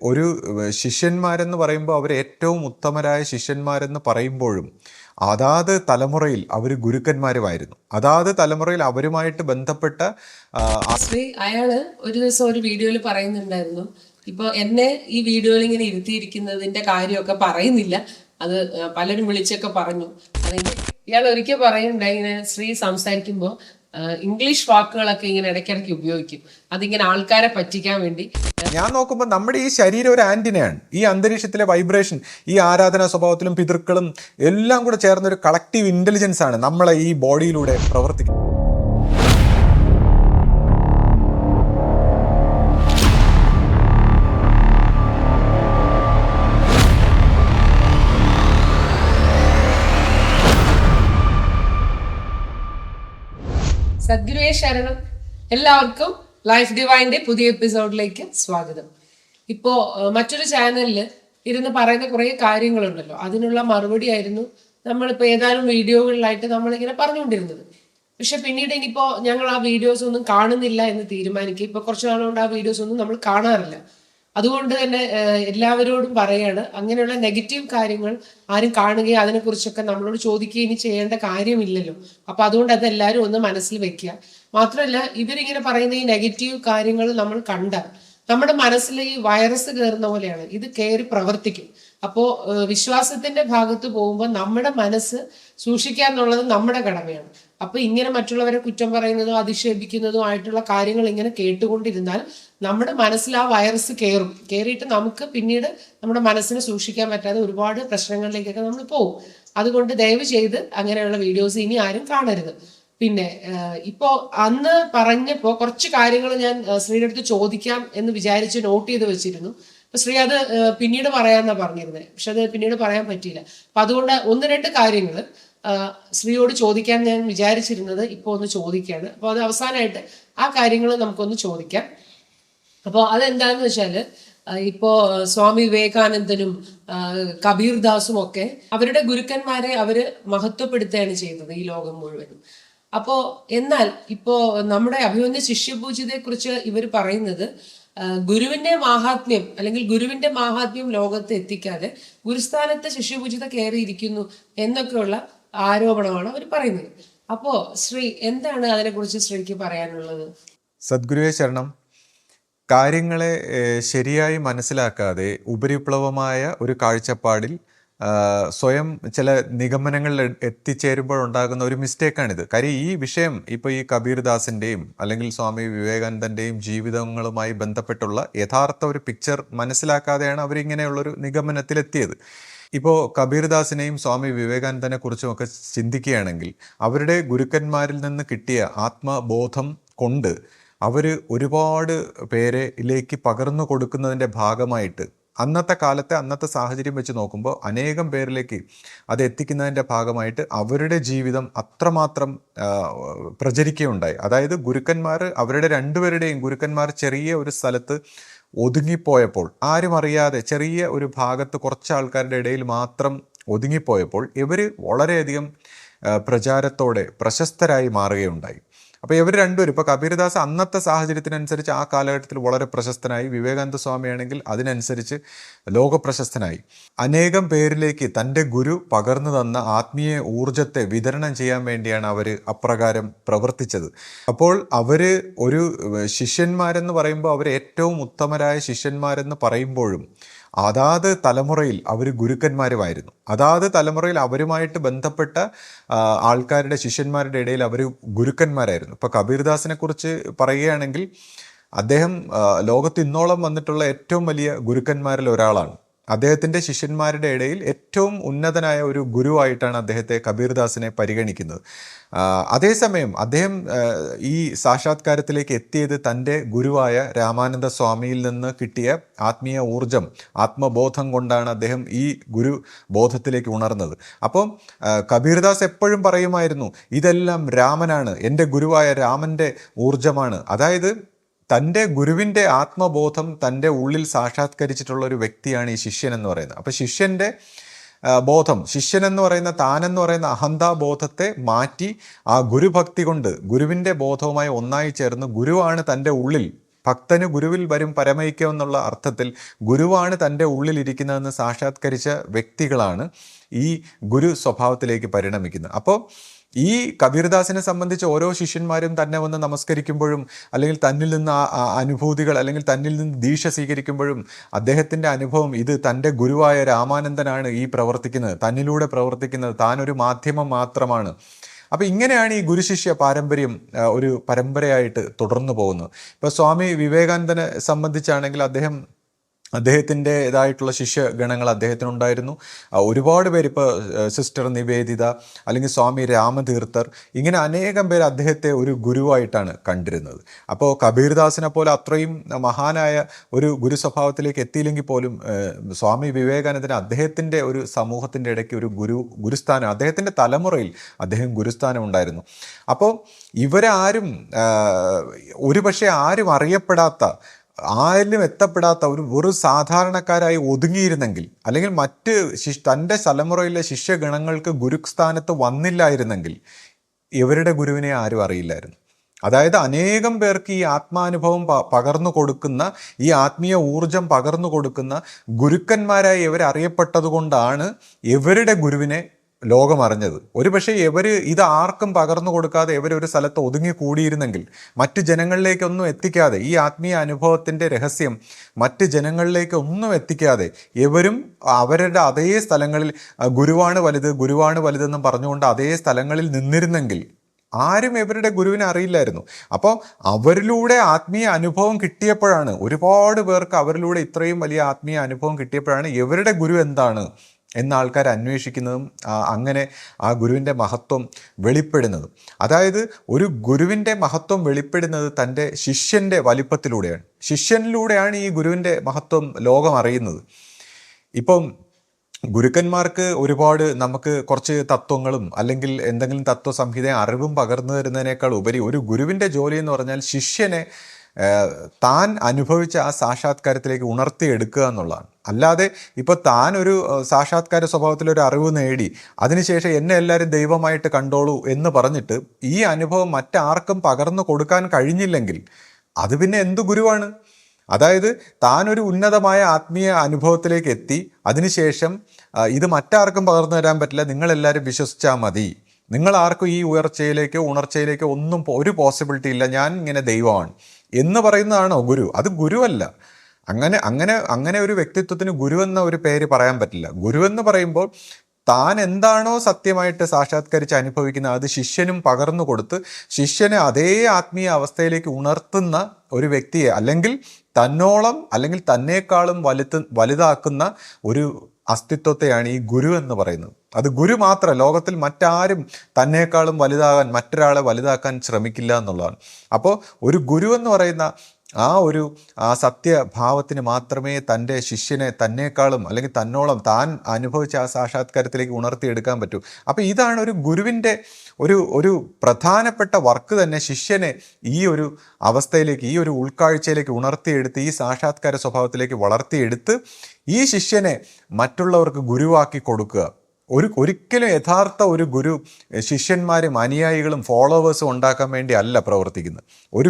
ഒരു ശിഷ്യന്മാരെന്ന് പറയുമ്പോൾ അവർ ഏറ്റവും ഉത്തമരായ ശിഷ്യന്മാരെന്ന് പറയുമ്പോഴും അതാത് തലമുറയിൽ അവർ ഗുരുക്കന്മാരുമായിരുന്നു. അതാത് തലമുറയിൽ അവരുമായിട്ട് ബന്ധപ്പെട്ട അയാള് ഒരു ദിവസം ഒരു വീഡിയോയിൽ പറയുന്നുണ്ടായിരുന്നു, ഇപ്പൊ എന്നെ ഈ വീഡിയോയിൽ ഇങ്ങനെ ഇരുത്തിയിരിക്കുന്നതിന്റെ കാര്യമൊക്കെ പറയുന്നില്ല, അത് പലരും വിളിച്ചൊക്കെ പറഞ്ഞു. അല്ലെങ്കിൽ ഇയാൾ ഒരിക്കൽ പറയുന്നുണ്ടായി, ഇങ്ങനെ ശ്രീ സംസാരിക്കുമ്പോൾ ഇംഗ്ലീഷ് വാക്കുകളൊക്കെ ഇങ്ങനെ ഇടയ്ക്കിടയ്ക്ക് ഉപയോഗിക്കും, അതിങ്ങനെ ആൾക്കാരെ പറ്റിക്കാൻ വേണ്ടി. ഞാൻ നോക്കുമ്പോൾ നമ്മുടെ ഈ ശരീരം ഒരു ആന്റിനയാണ്. ഈ അന്തരീക്ഷത്തിലെ വൈബ്രേഷൻ, ഈ ആരാധനാ സ്വഭാവത്തിലും പിതൃക്കളും എല്ലാം കൂടെ ചേർന്ന ഒരു കളക്റ്റീവ് ഇന്റലിജൻസ് ആണ് നമ്മളെ ഈ ബോഡിയിലൂടെ പ്രവർത്തിക്കുന്നത്. സദ്ഗുരുവേ ശരണം. എല്ലാവർക്കും ലൈഫ് ഡിവൈൻ്റെ പുതിയ എപ്പിസോഡിലേക്ക് സ്വാഗതം. ഇപ്പോ മറ്റൊരു ചാനലിൽ ഇരുന്ന് പറയുന്ന കുറേ കാര്യങ്ങളുണ്ടല്ലോ, അതിനുള്ള മറുപടി ആയിരുന്നു നമ്മളിപ്പോൾ ഏതാനും വീഡിയോകളിലായിട്ട് നമ്മളിങ്ങനെ പറഞ്ഞുകൊണ്ടിരുന്നത്. പക്ഷെ പിന്നീട് ഇനിയിപ്പോൾ ഞങ്ങൾ ആ വീഡിയോസ് ഒന്നും കാണുന്നില്ല എന്ന് തീരുമാനിക്കും. ഇപ്പോൾ കുറച്ച് നാളുകൊണ്ട് ആ വീഡിയോസ് ഒന്നും നമ്മൾ കാണാറില്ല. അതുകൊണ്ട് തന്നെ എല്ലാവരോടും പറയാണ്, അങ്ങനെയുള്ള നെഗറ്റീവ് കാര്യങ്ങൾ ആരും കാണുകയും അതിനെക്കുറിച്ചൊക്കെ നമ്മളോട് ചോദിക്കുകയും ഇനി ചെയ്യേണ്ട കാര്യമില്ലല്ലോ. അപ്പൊ അതുകൊണ്ട് അതെല്ലാവരും ഒന്ന് മനസ്സിൽ വെക്കുക. മാത്രമല്ല, ഇവരിങ്ങനെ പറയുന്ന ഈ നെഗറ്റീവ് കാര്യങ്ങൾ നമ്മൾ കണ്ടാൽ നമ്മുടെ മനസ്സിൽ ഈ വൈറസ് കയറുന്ന പോലെയാണ്, ഇത് കയറി പ്രവർത്തിക്കും. അപ്പോൾ വിശ്വാസത്തിന്റെ ഭാഗത്ത് പോകുമ്പോൾ നമ്മുടെ മനസ്സ് സൂക്ഷിക്കുക എന്നുള്ളത് നമ്മുടെ കടമയാണ്. അപ്പൊ ഇങ്ങനെ മറ്റുള്ളവരെ കുറ്റം പറയുന്നതും അധിക്ഷേപിക്കുന്നതും ആയിട്ടുള്ള കാര്യങ്ങൾ ഇങ്ങനെ കേട്ടുകൊണ്ടിരുന്നാൽ നമ്മുടെ മനസ്സിൽ ആ വൈറസ് കയറിയിട്ട് നമുക്ക് പിന്നീട് നമ്മുടെ മനസ്സിനെ സൂക്ഷിക്കാൻ പറ്റാതെ ഒരുപാട് പ്രശ്നങ്ങളിലേക്കൊക്കെ നമ്മൾ പോകും. അതുകൊണ്ട് ദയവ് ചെയ്ത് അങ്ങനെയുള്ള വീഡിയോസ് ഇനി ആരും കാണരുത്. പിന്നെ ഇപ്പോ അന്ന് പറഞ്ഞപ്പോ കുറച്ച് കാര്യങ്ങൾ ഞാൻ ശ്രീയുടെ അടുത്ത് ചോദിക്കാം എന്ന് വിചാരിച്ച് നോട്ട് ചെയ്ത് വെച്ചിരുന്നു. അപ്പൊ ശ്രീ അത് പിന്നീട് പറയാന്നാ പറഞ്ഞിരുന്നത്, പക്ഷെ അത് പിന്നീട് പറയാൻ പറ്റിയില്ല. അപ്പൊ അതുകൊണ്ട് ഒന്ന് രണ്ട് കാര്യങ്ങൾ ശ്രീയോട് ചോദിക്കാൻ ഞാൻ വിചാരിച്ചിരുന്നത് ഇപ്പോൾ ഒന്ന് ചോദിക്കുകയാണ്. അപ്പോൾ അത് അവസാനമായിട്ട് ആ കാര്യങ്ങൾ നമുക്കൊന്ന് ചോദിക്കാം. അപ്പോൾ അതെന്താന്ന് വെച്ചാൽ, ഇപ്പോ സ്വാമി വിവേകാനന്ദനും കബീർദാസും ഒക്കെ അവരുടെ ഗുരുക്കന്മാരെ അവര് മഹത്വപ്പെടുത്തുകയാണ് ചെയ്യുന്നത് ഈ ലോകം മുഴുവനും. അപ്പോ എന്നാൽ ഇപ്പോ നമ്മുടെ അഭിമന്യ ശിഷ്യപൂജിതയെ കുറിച്ച് ഇവർ പറയുന്നത് ഗുരുവിന്റെ മാഹാത്മ്യം അല്ലെങ്കിൽ ഗുരുവിന്റെ മാഹാത്മ്യം ലോകത്ത് എത്തിക്കാതെ ഗുരുസ്ഥാനത്ത് ശിഷ്യപൂജിത കയറിയിരിക്കുന്നു എന്നൊക്കെയുള്ള ആരോപണമാണ് അവർ പറയുന്നത്. അപ്പോ ശ്രീ എന്താണ് അതിനെക്കുറിച്ച് ശ്രീക്ക് പറയാനുള്ളത്? സദ്ഗുരുവേ ശരണം. കാര്യങ്ങളെ ശരിയായി മനസ്സിലാക്കാതെ ഉപരിപ്ലവമായ ഒരു കാഴ്ചപ്പാടിൽ സ്വയം ചില നിഗമനങ്ങളിൽ എത്തിച്ചേരുമ്പോഴുണ്ടാകുന്ന ഒരു മിസ്റ്റേക്കാണിത്. കാര്യം ഈ വിഷയം ഇപ്പോൾ ഈ കബീർദാസിൻ്റെയും അല്ലെങ്കിൽ സ്വാമി വിവേകാനന്ദൻ്റെയും ജീവിതങ്ങളുമായി ബന്ധപ്പെട്ടുള്ള യഥാർത്ഥ ഒരു പിക്ചർ മനസ്സിലാക്കാതെയാണ് അവരിങ്ങനെയുള്ളൊരു നിഗമനത്തിലെത്തിയത്. ഇപ്പോൾ കബീർദാസിനെയും സ്വാമി വിവേകാനന്ദനെ കുറിച്ചുമൊക്കെ ചിന്തിക്കുകയാണെങ്കിൽ അവരുടെ ഗുരുക്കന്മാരിൽ നിന്ന് കിട്ടിയ ആത്മബോധം കൊണ്ട് അവർ ഒരുപാട് പേരിലേക്ക് പകർന്നു കൊടുക്കുന്നതിൻ്റെ ഭാഗമായിട്ട് അന്നത്തെ കാലത്തെ അന്നത്തെ സാഹചര്യം വെച്ച് നോക്കുമ്പോൾ അനേകം പേരിലേക്ക് അത് എത്തിക്കുന്നതിൻ്റെ ഭാഗമായിട്ട് അവരുടെ ജീവിതം അത്രമാത്രം പ്രചരിക്കുകയുണ്ടായി. അതായത് ഗുരുക്കന്മാർ, അവരുടെ രണ്ടുപേരുടെയും ഗുരുക്കന്മാർ ചെറിയ ഒരു സ്ഥലത്ത് ഒതുങ്ങിപ്പോയപ്പോൾ, ആരും അറിയാതെ ചെറിയ ഒരു ഭാഗത്ത് കുറച്ച് ആൾക്കാരുടെ ഇടയിൽ മാത്രം ഒതുങ്ങിപ്പോയപ്പോൾ ഇവർ വളരെയധികം പ്രചാരത്തോടെ പ്രശസ്തരായി മാറുകയുണ്ടായി. അപ്പോൾ ഇവർ രണ്ടുപേരും, ഇപ്പോൾ കബീർദാസ് അന്നത്തെ സാഹചര്യത്തിനനുസരിച്ച് ആ കാലഘട്ടത്തിൽ വളരെ പ്രശസ്തനായി, വിവേകാനന്ദ സ്വാമിയാണെങ്കിൽ അതിനനുസരിച്ച് ലോകപ്രശസ്തനായി. അനേകം പേരിലേക്ക് തൻ്റെ ഗുരു പകർന്നു തന്ന ആത്മീയ ഊർജത്തെ വിതരണം ചെയ്യാൻ വേണ്ടിയാണ് അവർ അപ്രകാരം പ്രവർത്തിച്ചത്. അപ്പോൾ അവർ ഒരു ശിഷ്യന്മാരെന്ന് പറയുമ്പോൾ അവർ ഏറ്റവും ഉത്തമരായ ശിഷ്യന്മാരെന്ന് പറയുമ്പോഴും അതാത് തലമുറയിൽ അവർ ഗുരുക്കന്മാരുമായിരുന്നു. അതാത് തലമുറയിൽ അവരുമായിട്ട് ബന്ധപ്പെട്ട ആൾക്കാരുടെ, ശിഷ്യന്മാരുടെ ഇടയിൽ അവർ ഗുരുക്കന്മാരായിരുന്നു. ഇപ്പോൾ കബീർദാസിനെ കുറിച്ച് പറയുകയാണെങ്കിൽ അദ്ദേഹം ലോകത്ത് ഇന്നോളം വന്നിട്ടുള്ള ഏറ്റവും വലിയ ഗുരുക്കന്മാരിൽ ഒരാളാണ്. അദ്ദേഹത്തിൻ്റെ ശിഷ്യന്മാരുടെ ഇടയിൽ ഏറ്റവും ഉന്നതനായ ഒരു ഗുരുവായിട്ടാണ് അദ്ദേഹത്തെ കബീർദാസിനെ പരിഗണിക്കുന്നത്. അതേസമയം അദ്ദേഹം ഈ സാക്ഷാത്കാരത്തിലേക്ക് എത്തിയത് തൻ്റെ ഗുരുവായ രാമാനന്ദ സ്വാമിയിൽ നിന്ന് കിട്ടിയ ആത്മീയ ഊർജം, ആത്മബോധം കൊണ്ടാണ് അദ്ദേഹം ഈ ഗുരു ബോധത്തിലേക്ക് ഉണർന്നത്. അപ്പം കബീർദാസ് എപ്പോഴും പറയുമായിരുന്നു, ഇതെല്ലാം രാമനാണ്, എൻ്റെ ഗുരുവായ രാമൻ്റെ ഊർജമാണ്. അതായത് തൻ്റെ ഗുരുവിൻ്റെ ആത്മബോധം തൻ്റെ ഉള്ളിൽ സാക്ഷാത്കരിച്ചിട്ടുള്ള ഒരു വ്യക്തിയാണ് ഈ ശിഷ്യൻ എന്ന് പറയുന്നത്. അപ്പോൾ ശിഷ്യൻ്റെ ബോധം, ശിഷ്യനെന്ന് പറയുന്ന താനെന്ന് പറയുന്ന അഹന്താബോധത്തെ മാറ്റി ആ ഗുരുഭക്തി കൊണ്ട് ഗുരുവിൻ്റെ ബോധവുമായി ഒന്നായി ചേർന്ന് ഗുരുവാണ് തൻ്റെ ഉള്ളിൽ ഭക്തന് ഗുരുവിൽ വരും പരമൈക്യം എന്നുള്ള അർത്ഥത്തിൽ ഗുരുവാണ് തൻ്റെ ഉള്ളിലിരിക്കുന്നതെന്ന് സാക്ഷാത്കരിച്ച വ്യക്തികളാണ് ഈ ഗുരു സ്വഭാവത്തിലേക്ക് പരിണമിക്കുന്നത്. അപ്പോൾ ഈ കബീർദാസിനെ സംബന്ധിച്ച് ഓരോ ശിഷ്യന്മാരും തന്നെ വന്ന് നമസ്കരിക്കുമ്പോഴും അല്ലെങ്കിൽ തന്നിൽ നിന്ന് അനുഭൂതികൾ അല്ലെങ്കിൽ തന്നിൽ നിന്ന് ദീക്ഷ സ്വീകരിക്കുമ്പോഴും അദ്ദേഹത്തിൻ്റെ അനുഭവം ഇത് തൻ്റെ ഗുരുവായ രാമാനന്ദനാണ് ഈ പ്രവർത്തിക്കുന്നത്, തന്നിലൂടെ പ്രവർത്തിക്കുന്നത്, താനൊരു മാധ്യമം മാത്രമാണ്. അപ്പോൾ ഇങ്ങനെയാണ് ഈ ഗുരുശിഷ്യ പാരമ്പര്യം ഒരു പരമ്പരയായിട്ട് തുടർന്നു പോകുന്നത്. ഇപ്പോൾ സ്വാമി വിവേകാനന്ദനെ സംബന്ധിച്ചാണെങ്കിൽ അദ്ദേഹത്തിൻ്റെതായിട്ടുള്ള ശിഷ്യഗണങ്ങൾ അദ്ദേഹത്തിനുണ്ടായിരുന്നു. ഒരുപാട് പേര്, ഇപ്പോൾ സിസ്റ്റർ നിവേദിത അല്ലെങ്കിൽ സ്വാമി രാമതീർത്ഥർ, ഇങ്ങനെ അനേകം പേര് അദ്ദേഹത്തെ ഒരു ഗുരുവായിട്ടാണ് കണ്ടിരുന്നത്. അപ്പോൾ കബീർദാസിനെ പോലെ അത്രയും മഹാനായ ഒരു ഗുരു സ്വഭാവത്തിലേക്ക് എത്തിയില്ലെങ്കിൽ പോലും സ്വാമി വിവേകാനന്ദന് അദ്ദേഹത്തിൻ്റെ ഒരു സമൂഹത്തിൻ്റെ ഇടയ്ക്ക് ഒരു ഗുരുസ്ഥാനം, അദ്ദേഹത്തിൻ്റെ തലമുറയിൽ അദ്ദേഹം ഗുരുസ്ഥാനം ഉണ്ടായിരുന്നു. അപ്പോൾ ഇവരാരും ഒരുപക്ഷെ ആരും അറിയപ്പെടാത്ത, ആരിലും എത്തപ്പെടാത്ത ഒരു സാധാരണക്കാരായി ഒതുങ്ങിയിരുന്നെങ്കിൽ, അല്ലെങ്കിൽ മറ്റ് തൻ്റെ തലമുറയിലെ ശിഷ്യഗണങ്ങൾക്ക് ഗുരുസ്ഥാനത്ത് വന്നില്ലായിരുന്നെങ്കിൽ ഇവരുടെ ഗുരുവിനെ ആരും അറിയില്ലായിരുന്നു. അതായത് അനേകം പേർക്ക് ഈ ആത്മാനുഭവം പകർന്നു കൊടുക്കുന്ന, ഈ ആത്മീയ ഊർജം പകർന്നു കൊടുക്കുന്ന ഗുരുക്കന്മാരായി ഇവരറിയപ്പെട്ടത് കൊണ്ടാണ് ഇവരുടെ ഗുരുവിനെ ലോകം അറിഞ്ഞത്. ഒരുപക്ഷെ ഇവർ ഇത് ആർക്കും പകർന്നു കൊടുക്കാതെ ഇവരൊരു സ്ഥലത്ത് ഒതുങ്ങി കൂടിയിരുന്നെങ്കിൽ, മറ്റ് ജനങ്ങളിലേക്കൊന്നും എത്തിക്കാതെ, ഈ ആത്മീയ അനുഭവത്തിൻ്റെ രഹസ്യം മറ്റ് ജനങ്ങളിലേക്ക് ഒന്നും എത്തിക്കാതെ ഇവരും അവരുടെ അതേ സ്ഥലങ്ങളിൽ ഗുരുവാണ് വലുതെന്നും പറഞ്ഞുകൊണ്ട് അതേ സ്ഥലങ്ങളിൽ നിന്നിരുന്നെങ്കിൽ ആരും ഇവരുടെ ഗുരുവിനെ അറിയില്ലായിരുന്നു. അപ്പോൾ അവരിലൂടെ ആത്മീയ അനുഭവം കിട്ടിയപ്പോഴാണ്, ഒരുപാട് പേർക്ക് അവരിലൂടെ ഇത്രയും വലിയ ആത്മീയ അനുഭവം കിട്ടിയപ്പോഴാണ് ഇവരുടെ ഗുരു എന്താണ് എന്ന ആൾക്കാർ അന്വേഷിക്കുന്നതും അങ്ങനെ ആ ഗുരുവിൻ്റെ മഹത്വം വെളിപ്പെടുന്നതും. അതായത് ഒരു ഗുരുവിൻ്റെ മഹത്വം വെളിപ്പെടുന്നത് തൻ്റെ ശിഷ്യൻ്റെ വലിപ്പത്തിലൂടെയാണ്. ശിഷ്യനിലൂടെയാണ് ഈ ഗുരുവിൻ്റെ മഹത്വം ലോകം അറിയുന്നത്. ഇപ്പം ഗുരുക്കന്മാർക്ക് ഒരുപാട് നമുക്ക് കുറച്ച് തത്വങ്ങളും അല്ലെങ്കിൽ എന്തെങ്കിലും തത്വസംഹിത അറിവും പകർന്നു തരുന്നതിനേക്കാൾ ഉപരി ഒരു ഗുരുവിൻ്റെ ജോലി എന്ന് പറഞ്ഞാൽ ശിഷ്യനെ താൻ അനുഭവിച്ച ആ സാക്ഷാത്കാരത്തിലേക്ക് ഉണർത്തിയെടുക്കുക എന്നുള്ളതാണ്. അല്ലാതെ ഇപ്പോൾ താൻ ഒരു സാക്ഷാത്കാര സ്വഭാവത്തിലൊരു അറിവ് നേടി അതിനുശേഷം എന്നെ എല്ലാവരും ദൈവമായിട്ട് കണ്ടോളൂ എന്ന് പറഞ്ഞിട്ട് ഈ അനുഭവം മറ്റാർക്കും പകർന്നു കൊടുക്കാൻ കഴിഞ്ഞില്ലെങ്കിൽ അത് പിന്നെ എന്തു ഗുരുവാണ്? അതായത് താനൊരു ഉന്നതമായ ആത്മീയ അനുഭവത്തിലേക്ക് എത്തി, അതിനുശേഷം ഇത് മറ്റാർക്കും പകർന്നു തരാൻ പറ്റില്ല, നിങ്ങളെല്ലാവരും വിശ്വസിച്ചാൽ മതി, നിങ്ങൾ ആർക്കും ഈ ഉണർച്ചയിലേക്കോ ഒന്നും ഒരു പോസിബിലിറ്റി ഇല്ല, ഞാൻ ഇങ്ങനെ ദൈവമാണ് എന്ന് പറയുന്നതാണോ ഗുരു? അത് ഗുരുവല്ല. അങ്ങനെ ഒരു വ്യക്തിത്വത്തിന് ഗുരു എന്ന ഒരു പേര് പറയാൻ പറ്റില്ല. ഗുരു എന്ന് പറയുമ്പോൾ താൻ എന്താണോ സത്യമായിട്ട് സാക്ഷാത്കരിച്ച് അനുഭവിക്കുന്നത് അത് ശിഷ്യനും പകർന്നു കൊടുത്ത് ശിഷ്യനെ അതേ ആത്മീയ അവസ്ഥയിലേക്ക് ഉണർത്തുന്ന ഒരു വ്യക്തിയെ, അല്ലെങ്കിൽ തന്നോളം അല്ലെങ്കിൽ തന്നേക്കാളും വലുതാക്കുന്ന ഒരു അസ്തിത്വത്തെയാണ് ഈ ഗുരു എന്ന് പറയുന്നത്. അത് ഗുരു മാത്രം, ലോകത്തിൽ മറ്റാരും തന്നേക്കാളും മറ്റൊരാളെ വലുതാക്കാൻ ശ്രമിക്കില്ല എന്നുള്ളതാണ്. അപ്പോൾ ഒരു ഗുരു എന്ന് പറയുന്ന ആ സത്യഭാവത്തിന് മാത്രമേ തൻ്റെ ശിഷ്യനെ തന്നേക്കാളും അല്ലെങ്കിൽ തന്നോളം താൻ അനുഭവിച്ച ആ സാക്ഷാത്കാരത്തിലേക്ക് ഉണർത്തിയെടുക്കാൻ പറ്റൂ. അപ്പോൾ ഇതാണ് ഒരു ഗുരുവിൻ്റെ ഒരു പ്രധാനപ്പെട്ട വർക്ക് തന്നെ, ശിഷ്യനെ ഈ ഒരു അവസ്ഥയിലേക്ക്, ഈ ഒരു ഉൾക്കാഴ്ചയിലേക്ക് ഉണർത്തിയെടുത്ത് ഈ സാക്ഷാത്കാര സ്വഭാവത്തിലേക്ക് വളർത്തിയെടുത്ത് ഈ ശിഷ്യനെ മറ്റുള്ളവർക്ക് ഗുരുവാക്കി കൊടുക്കുക. ഒരിക്കലും യഥാർത്ഥ ഒരു ഗുരു ശിഷ്യന്മാരും അനുയായികളും ഫോളോവേഴ്സും ഉണ്ടാക്കാൻ വേണ്ടി അല്ല പ്രവർത്തിക്കുന്നത്. ഒരു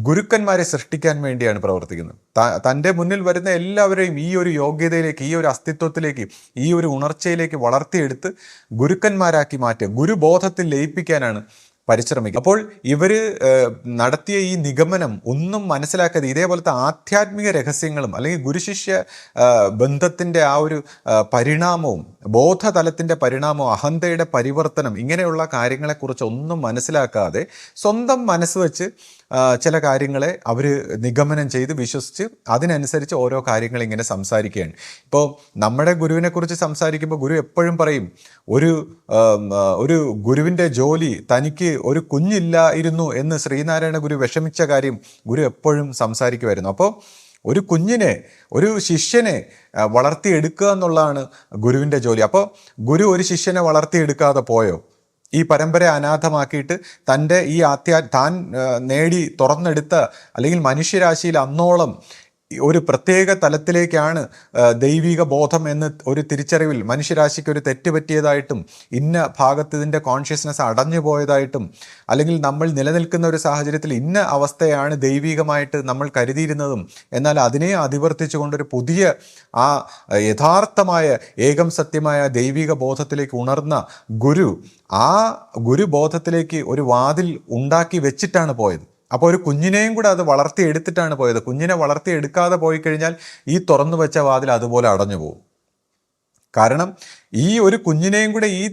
ഗുരുക്കന്മാരെ സൃഷ്ടിക്കാൻ വേണ്ടിയാണ് പ്രവർത്തിക്കുന്നത്. തൻ്റെ മുന്നിൽ വരുന്ന എല്ലാവരെയും ഈ ഒരു യോഗ്യതയിലേക്ക്, ഈ ഒരു അസ്തിത്വത്തിലേക്ക്, ഈ ഒരു ഉണർച്ചയിലേക്ക് വളർത്തിയെടുത്ത് ഗുരുക്കന്മാരാക്കി മാറ്റുക, ഗുരുബോധത്തിൽ ലയിപ്പിക്കാനാണ് പരിശ്രമിക്കുക. അപ്പോൾ ഇവർ നടത്തിയ ഈ നിഗമനം ഒന്നും മനസ്സിലാക്കാതെ ഇതേപോലത്തെ ആധ്യാത്മിക രഹസ്യങ്ങളും അല്ലെങ്കിൽ ഗുരുശിഷ്യ ബന്ധത്തിൻ്റെ ആ ഒരു പരിണാമവും ബോധതലത്തിൻ്റെ പരിണാമവും അഹന്തയുടെ പരിവർത്തനം ഇങ്ങനെയുള്ള കാര്യങ്ങളെക്കുറിച്ച് ഒന്നും മനസ്സിലാക്കാതെ സ്വന്തം മനസ്സ് വെച്ച് ചില കാര്യങ്ങളെ അവർ നിഗമനം ചെയ്ത് വിശ്വസിച്ച് അതിനനുസരിച്ച് ഓരോ കാര്യങ്ങൾ ഇങ്ങനെ സംസാരിക്കുകയാണ്. ഇപ്പോൾ നമ്മുടെ ഗുരുവിനെക്കുറിച്ച് സംസാരിക്കുമ്പോൾ ഗുരു എപ്പോഴും പറയും, ഒരു ഗുരുവിൻ്റെ ജോലി തനിക്ക് ഒരു കുഞ്ഞില്ലായിരുന്നു എന്ന് ശ്രീനാരായണ ഗുരു വിഷമിച്ച കാര്യം ഗുരു എപ്പോഴും സംസാരിക്കുമായിരുന്നു. അപ്പോൾ ഒരു കുഞ്ഞിനെ, ഒരു ശിഷ്യനെ വളർത്തിയെടുക്കുക എന്നുള്ളതാണ് ഗുരുവിൻ്റെ ജോലി. അപ്പോൾ ഗുരു ഒരു ശിഷ്യനെ വളർത്തിയെടുക്കാതെ പോയോ? ഈ പരമ്പര അനാഥമാക്കിയിട്ട് തൻ്റെ ഈ താൻ നേടി തുറന്നെടുത്ത അല്ലെങ്കിൽ മനുഷ്യരാശിയിൽ അന്നോളം ഒരു പ്രത്യേക തലത്തിലേക്കാണ് ദൈവിക ബോധം എന്ന് ഒരു തിരിച്ചറിവിൽ മനുഷ്യരാശിക്ക് ഒരു തെറ്റ് പറ്റിയതായിട്ടും ഇന്ന ഭാഗത്ത് ഇതിൻ്റെ കോൺഷ്യസ്നെസ് അടഞ്ഞു പോയതായിട്ടും അല്ലെങ്കിൽ നമ്മൾ നിലനിൽക്കുന്ന ഒരു സാഹചര്യത്തിൽ ഇന്ന അവസ്ഥയാണ് ദൈവികമായിട്ട് നമ്മൾ കരുതിയിരുന്നതും എന്നാൽ അതിനെ അതിവർത്തിച്ചുകൊണ്ടൊരു പുതിയ ആ യഥാർത്ഥമായ ഏകം സത്യമായ ദൈവിക ബോധത്തിലേക്ക് ഉണർന്ന ഗുരു ആ ഗുരുബോധത്തിലേക്ക് ഒരു വാതിൽ ഉണ്ടാക്കി വെച്ചിട്ടാണ് പോയത്. അപ്പോൾ ഒരു കുഞ്ഞിനെയും കൂടെ അത് വളർത്തിയെടുത്തിട്ടാണ് പോയത്. കുഞ്ഞിനെ വളർത്തിയെടുക്കാതെ പോയി കഴിഞ്ഞാൽ ഈ തുറന്നു വെച്ച വാതിൽ അതുപോലെ അടഞ്ഞു പോകും. കാരണം ഈ ഒരു കുഞ്ഞിനെയും കൂടെ ഈ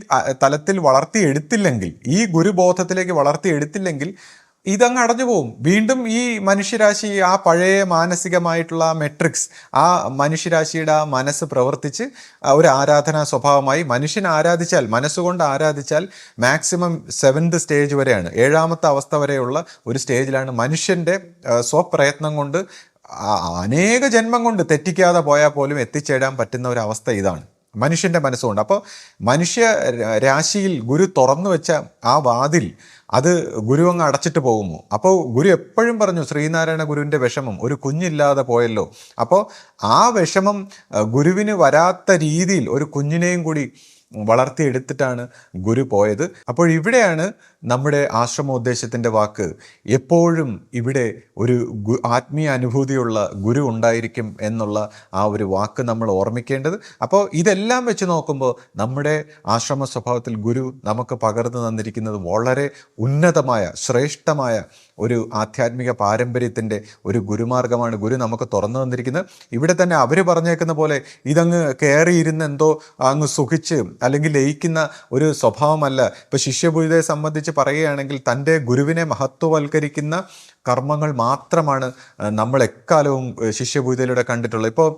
തലത്തിൽ വളർത്തിയെടുത്തില്ലെങ്കിൽ, ഈ ഗുരുബോധത്തിലേക്ക് വളർത്തിയെടുത്തില്ലെങ്കിൽ ഇതങ്ങ് അടഞ്ഞു പോകും. വീണ്ടും ഈ മനുഷ്യരാശി ആ പഴയ മാനസികമായിട്ടുള്ള മെട്രിക്സ്, ആ മനുഷ്യരാശിയുടെ ആ മനസ്സ് പ്രവർത്തിച്ച് ഒരു ആരാധനാ സ്വഭാവമായി മനുഷ്യൻ ആരാധിച്ചാൽ, മനസ്സുകൊണ്ട് ആരാധിച്ചാൽ മാക്സിമം 7th സ്റ്റേജ് വരെയാണ്, 7ാമത്തെ അവസ്ഥ വരെയുള്ള ഒരു സ്റ്റേജിലാണ് മനുഷ്യൻ്റെ സ്വപ്രയത്നം കൊണ്ട് അനേക ജന്മം കൊണ്ട് തെറ്റിക്കാതെ പോയാൽ പോലും എത്തിച്ചേരാൻ പറ്റുന്ന ഒരു അവസ്ഥ ഇതാണ് മനുഷ്യൻ്റെ മനസ്സുകൊണ്ട്. അപ്പോൾ മനുഷ്യ രാശിയിൽ ഗുരു തുറന്നു വെച്ച ആ വാതിൽ അത് ഗുരു അങ്ങ് അടച്ചിട്ട് പോകുമോ? അപ്പോൾ ഗുരു എപ്പോഴും പറഞ്ഞു, ശ്രീനാരായണ ഗുരുവിൻ്റെ വിഷമം ഒരു കുഞ്ഞില്ലാതെ പോയല്ലോ. അപ്പോൾ ആ വിഷമം ഗുരുവിന് വരാത്ത രീതിയിൽ ഒരു കുഞ്ഞിനെയും കൂടി വളർത്തിയെടുത്തിട്ടാണ് ഗുരു പോയത്. അപ്പോൾ ഇവിടെയാണ് നമ്മുടെ ആശ്രമോദ്ദേശത്തിൻ്റെ വാക്ക്, എപ്പോഴും ഇവിടെ ഒരു ആത്മീയ അനുഭൂതിയുള്ള ഗുരു ഉണ്ടായിരിക്കും എന്നുള്ള ആ ഒരു വാക്ക് നമ്മൾ ഓർമ്മിക്കേണ്ടത്. അപ്പോൾ ഇതെല്ലാം വെച്ച് നോക്കുമ്പോൾ നമ്മുടെ ആശ്രമ സ്വഭാവത്തിൽ ഗുരു നമുക്ക് പകർന്നു തന്നിരിക്കുന്നത് വളരെ ഉന്നതമായ ശ്രേഷ്ഠമായ ഒരു ആധ്യാത്മിക പാരമ്പര്യത്തിൻ്റെ ഒരു ഗുരുമാർഗമാണ് ഗുരു നമുക്ക് തുറന്നു തന്നിരിക്കുന്നത്. ഇവിടെ തന്നെ അവർ പറഞ്ഞേക്കുന്ന പോലെ ഇതങ്ങ് കയറിയിരുന്ന് എന്തോ അങ്ങ് സുഖിച്ച് അല്ലെങ്കിൽ ലയിക്കുന്ന ഒരു സ്വഭാവമല്ല. ഇപ്പോൾ ശിഷ്യപൂജിതയെ സംബന്ധിച്ച് പറയുകയാണെങ്കിൽ തൻ്റെ ഗുരുവിനെ മഹത്വവൽക്കരിക്കുന്ന കർമ്മങ്ങൾ മാത്രമാണ് നമ്മൾ എക്കാലവും ശിഷ്യപൂജയിലൂടെ കണ്ടിട്ടുള്ളത്. ഇപ്പോൾ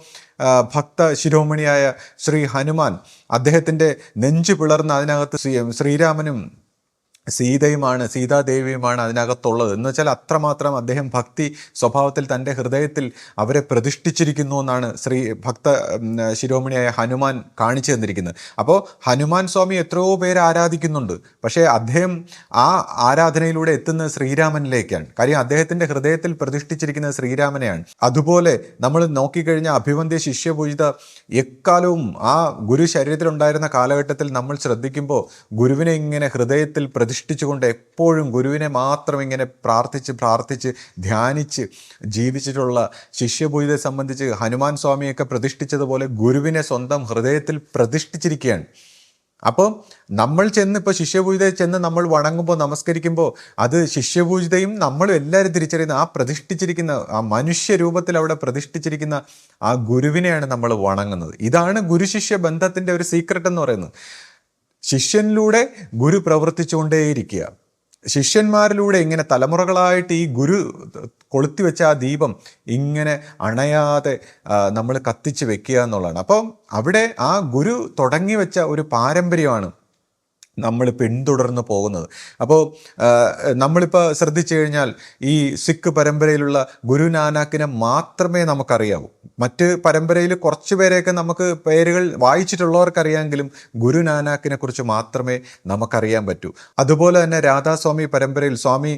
ഭക്ത ശിരോമണിയായ ശ്രീ ഹനുമാൻ, അദ്ദേഹത്തിൻ്റെ നെഞ്ചു പിളർന്ന് അതിനകത്ത് ശ്രീരാമനും സീതയുമാണ്, സീതാദേവിയുമാണ് അതിനകത്തുള്ളത് എന്ന് വെച്ചാൽ അത്രമാത്രം അദ്ദേഹം ഭക്തി സ്വഭാവത്തിൽ തൻ്റെ ഹൃദയത്തിൽ അവരെ പ്രതിഷ്ഠിച്ചിരിക്കുന്നു എന്നാണ് ഭക്ത ശിരോമണിയായ ഹനുമാൻ കാണിച്ചു തന്നിരിക്കുന്നത്. അപ്പോൾ ഹനുമാൻ സ്വാമി എത്രയോ പേര് ആരാധിക്കുന്നുണ്ട്, പക്ഷേ അദ്ദേഹം ആ ആരാധനയിലൂടെ എത്തുന്നത് ശ്രീരാമനിലേക്കാണ്. കാര്യം അദ്ദേഹത്തിൻ്റെ ഹൃദയത്തിൽ പ്രതിഷ്ഠിച്ചിരിക്കുന്നത് ശ്രീരാമനെയാണ്. അതുപോലെ നമ്മൾ നോക്കിക്കഴിഞ്ഞാൽ അഭിവന്ദ്യ ശിഷ്യപൂജിത എക്കാലവും ആ ഗുരു ശരീരത്തിലുണ്ടായിരുന്ന കാലഘട്ടത്തിൽ നമ്മൾ ശ്രദ്ധിക്കുമ്പോൾ ഗുരുവിനെ ഇങ്ങനെ ഹൃദയത്തിൽ പ്രതിഷ്ഠിച്ചുകൊണ്ട് എപ്പോഴും ഗുരുവിനെ മാത്രം ഇങ്ങനെ പ്രാർത്ഥിച്ച് ധ്യാനിച്ച് ജീവിച്ചിട്ടുള്ള ശിഷ്യപൂജിതയെ സംബന്ധിച്ച് ഹനുമാൻ സ്വാമിയൊക്കെ പ്രതിഷ്ഠിച്ചതുപോലെ ഗുരുവിനെ സ്വന്തം ഹൃദയത്തിൽ പ്രതിഷ്ഠിച്ചിരിക്കുകയാണ്. അപ്പോൾ നമ്മൾ ഇപ്പോൾ ശിഷ്യപൂജിതയെ ചെന്ന് നമ്മൾ വണങ്ങുമ്പോൾ നമസ്കരിക്കുമ്പോൾ അത് ശിഷ്യപൂജിതയും നമ്മളും എല്ലാവരും തിരിച്ചറിയുന്ന ആ പ്രതിഷ്ഠിച്ചിരിക്കുന്ന ആ മനുഷ്യരൂപത്തിൽ അവിടെ പ്രതിഷ്ഠിച്ചിരിക്കുന്ന ആ ഗുരുവിനെയാണ് നമ്മൾ വണങ്ങുന്നത്. ഇതാണ് ഗുരുശിഷ്യ ബന്ധത്തിൻ്റെ ഒരു സീക്രട്ട് എന്ന് പറയുന്നത്. ശിഷ്യനിലൂടെ ഗുരു പ്രവർത്തിച്ചുകൊണ്ടേയിരിക്കുക. ശിഷ്യന്മാരിലൂടെ ഇങ്ങനെ തലമുറകളായിട്ട് ഈ ഗുരു കൊളുത്തിവെച്ച ആ ദീപം ഇങ്ങനെ അണയാതെ നമ്മൾ കത്തിച്ച് വെക്കുക എന്നുള്ളതാണ്. അപ്പം അവിടെ ആ ഗുരു തുടങ്ങി വെച്ച ഒരു പാരമ്പര്യമാണ് നമ്മൾ പിന്തുടർന്ന് പോകുന്നത്. അപ്പോൾ നമ്മളിപ്പോൾ ശ്രദ്ധിച്ചു കഴിഞ്ഞാൽ ഈ സിഖ് പരമ്പരയിലുള്ള ഗുരു നാനാക്കിനെ മാത്രമേ നമുക്കറിയാവൂ. മറ്റ് പരമ്പരയിൽ കുറച്ച് പേരെയൊക്കെ നമുക്ക് പേരുകൾ വായിച്ചിട്ടുള്ളവർക്കറിയാമെങ്കിലും ഗുരു നാനാക്കിനെ കുറിച്ച് മാത്രമേ നമുക്കറിയാൻ പറ്റൂ. അതുപോലെ തന്നെ രാധാസ്വാമി പരമ്പരയിൽ സ്വാമി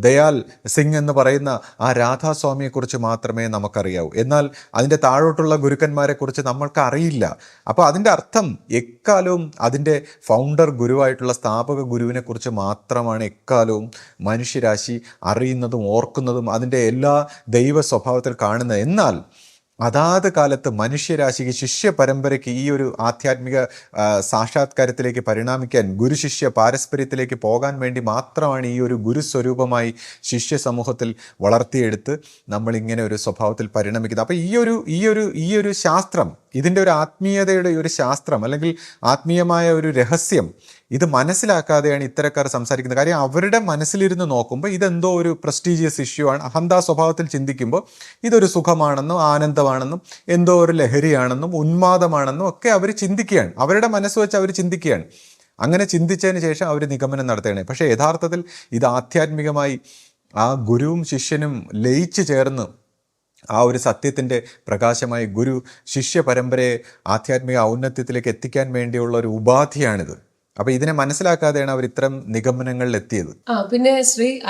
ദയാൽ സിംഗ് എന്ന് പറയുന്ന ആ രാധാസ്വാമിയെക്കുറിച്ച് മാത്രമേ നമുക്കറിയാവൂ. എന്നാൽ അതിൻ്റെ താഴോട്ടുള്ള ഗുരുക്കന്മാരെക്കുറിച്ച് നമ്മൾക്ക് അറിയില്ല. അപ്പോൾ അതിൻ്റെ അർത്ഥം എക്കാലവും അതിൻ്റെ ഫൗണ്ടർ ഗുരുവായിട്ടുള്ള സ്ഥാപക ഗുരുവിനെ കുറിച്ച് മാത്രമാണ് എക്കാലവും മനുഷ്യരാശി അറിയുന്നതും ഓർക്കുന്നതും അതിൻ്റെ എല്ലാ ദൈവ സ്വഭാവത്തിൽ കാണുന്നത്. എന്നാൽ അതാത് കാലത്ത് മനുഷ്യരാശിക്ക് ശിഷ്യ പരമ്പരയ്ക്ക് ഈ ഒരു ആധ്യാത്മിക സാക്ഷാത്കാരത്തിലേക്ക് പരിണാമിക്കാൻ ഗുരുശിഷ്യ പാരസ്പര്യത്തിലേക്ക് പോകാൻ വേണ്ടി മാത്രമാണ് ഈ ഒരു ഗുരുസ്വരൂപമായി ശിഷ്യ സമൂഹത്തിൽ വളർത്തിയെടുത്ത് നമ്മളിങ്ങനെ ഒരു സ്വഭാവത്തിൽ പരിണമിക്കുന്നത്. അപ്പോൾ ഈ ഒരു ശാസ്ത്രം, ഇതിൻ്റെ ഒരു ആത്മീയതയുടെ ഒരു ശാസ്ത്രം അല്ലെങ്കിൽ ആത്മീയമായ ഒരു രഹസ്യം ഇത് മനസ്സിലാക്കാതെയാണ് ഇത്തരക്കാർ സംസാരിക്കുന്നത്. കാര്യം അവരുടെ മനസ്സിലിരുന്ന് നോക്കുമ്പോൾ ഇതെന്തോ ഒരു പ്രസ്റ്റീജിയസ് ഇഷ്യൂ ആണ്. അഹന്താ സ്വഭാവത്തിൽ ചിന്തിക്കുമ്പോൾ ഇതൊരു സുഖമാണെന്നും ആനന്ദമാണെന്നും എന്തോ ഒരു ലഹരിയാണെന്നും ഉന്മാദമാണെന്നും ഒക്കെ അവർ ചിന്തിക്കുകയാണ്. അവരുടെ മനസ്സ് വെച്ച് അവർ ചിന്തിക്കുകയാണ്. അങ്ങനെ ചിന്തിച്ചതിന് ശേഷം അവർ നിഗമനം നടത്തുകയാണ്. പക്ഷേ യഥാർത്ഥത്തിൽ ഇത് ആധ്യാത്മികമായി ആ ഗുരുവും ശിഷ്യനും ലയിച്ചു ചേർന്ന് ആ ഒരു സത്യത്തിൻ്റെ പ്രകാശമായി ഗുരു ശിഷ്യ പരമ്പരയെ ആധ്യാത്മിക ഔന്നത്യത്തിലേക്ക് എത്തിക്കാൻ വേണ്ടിയുള്ള ഒരു ഉപാധിയാണിത്. അപ്പൊ ഇതിനെ മനസ്സിലാക്കാതെയാണ് അവർ ഇത്തരം നിഗമനങ്ങളിൽ എത്തിയത്. പിന്നെ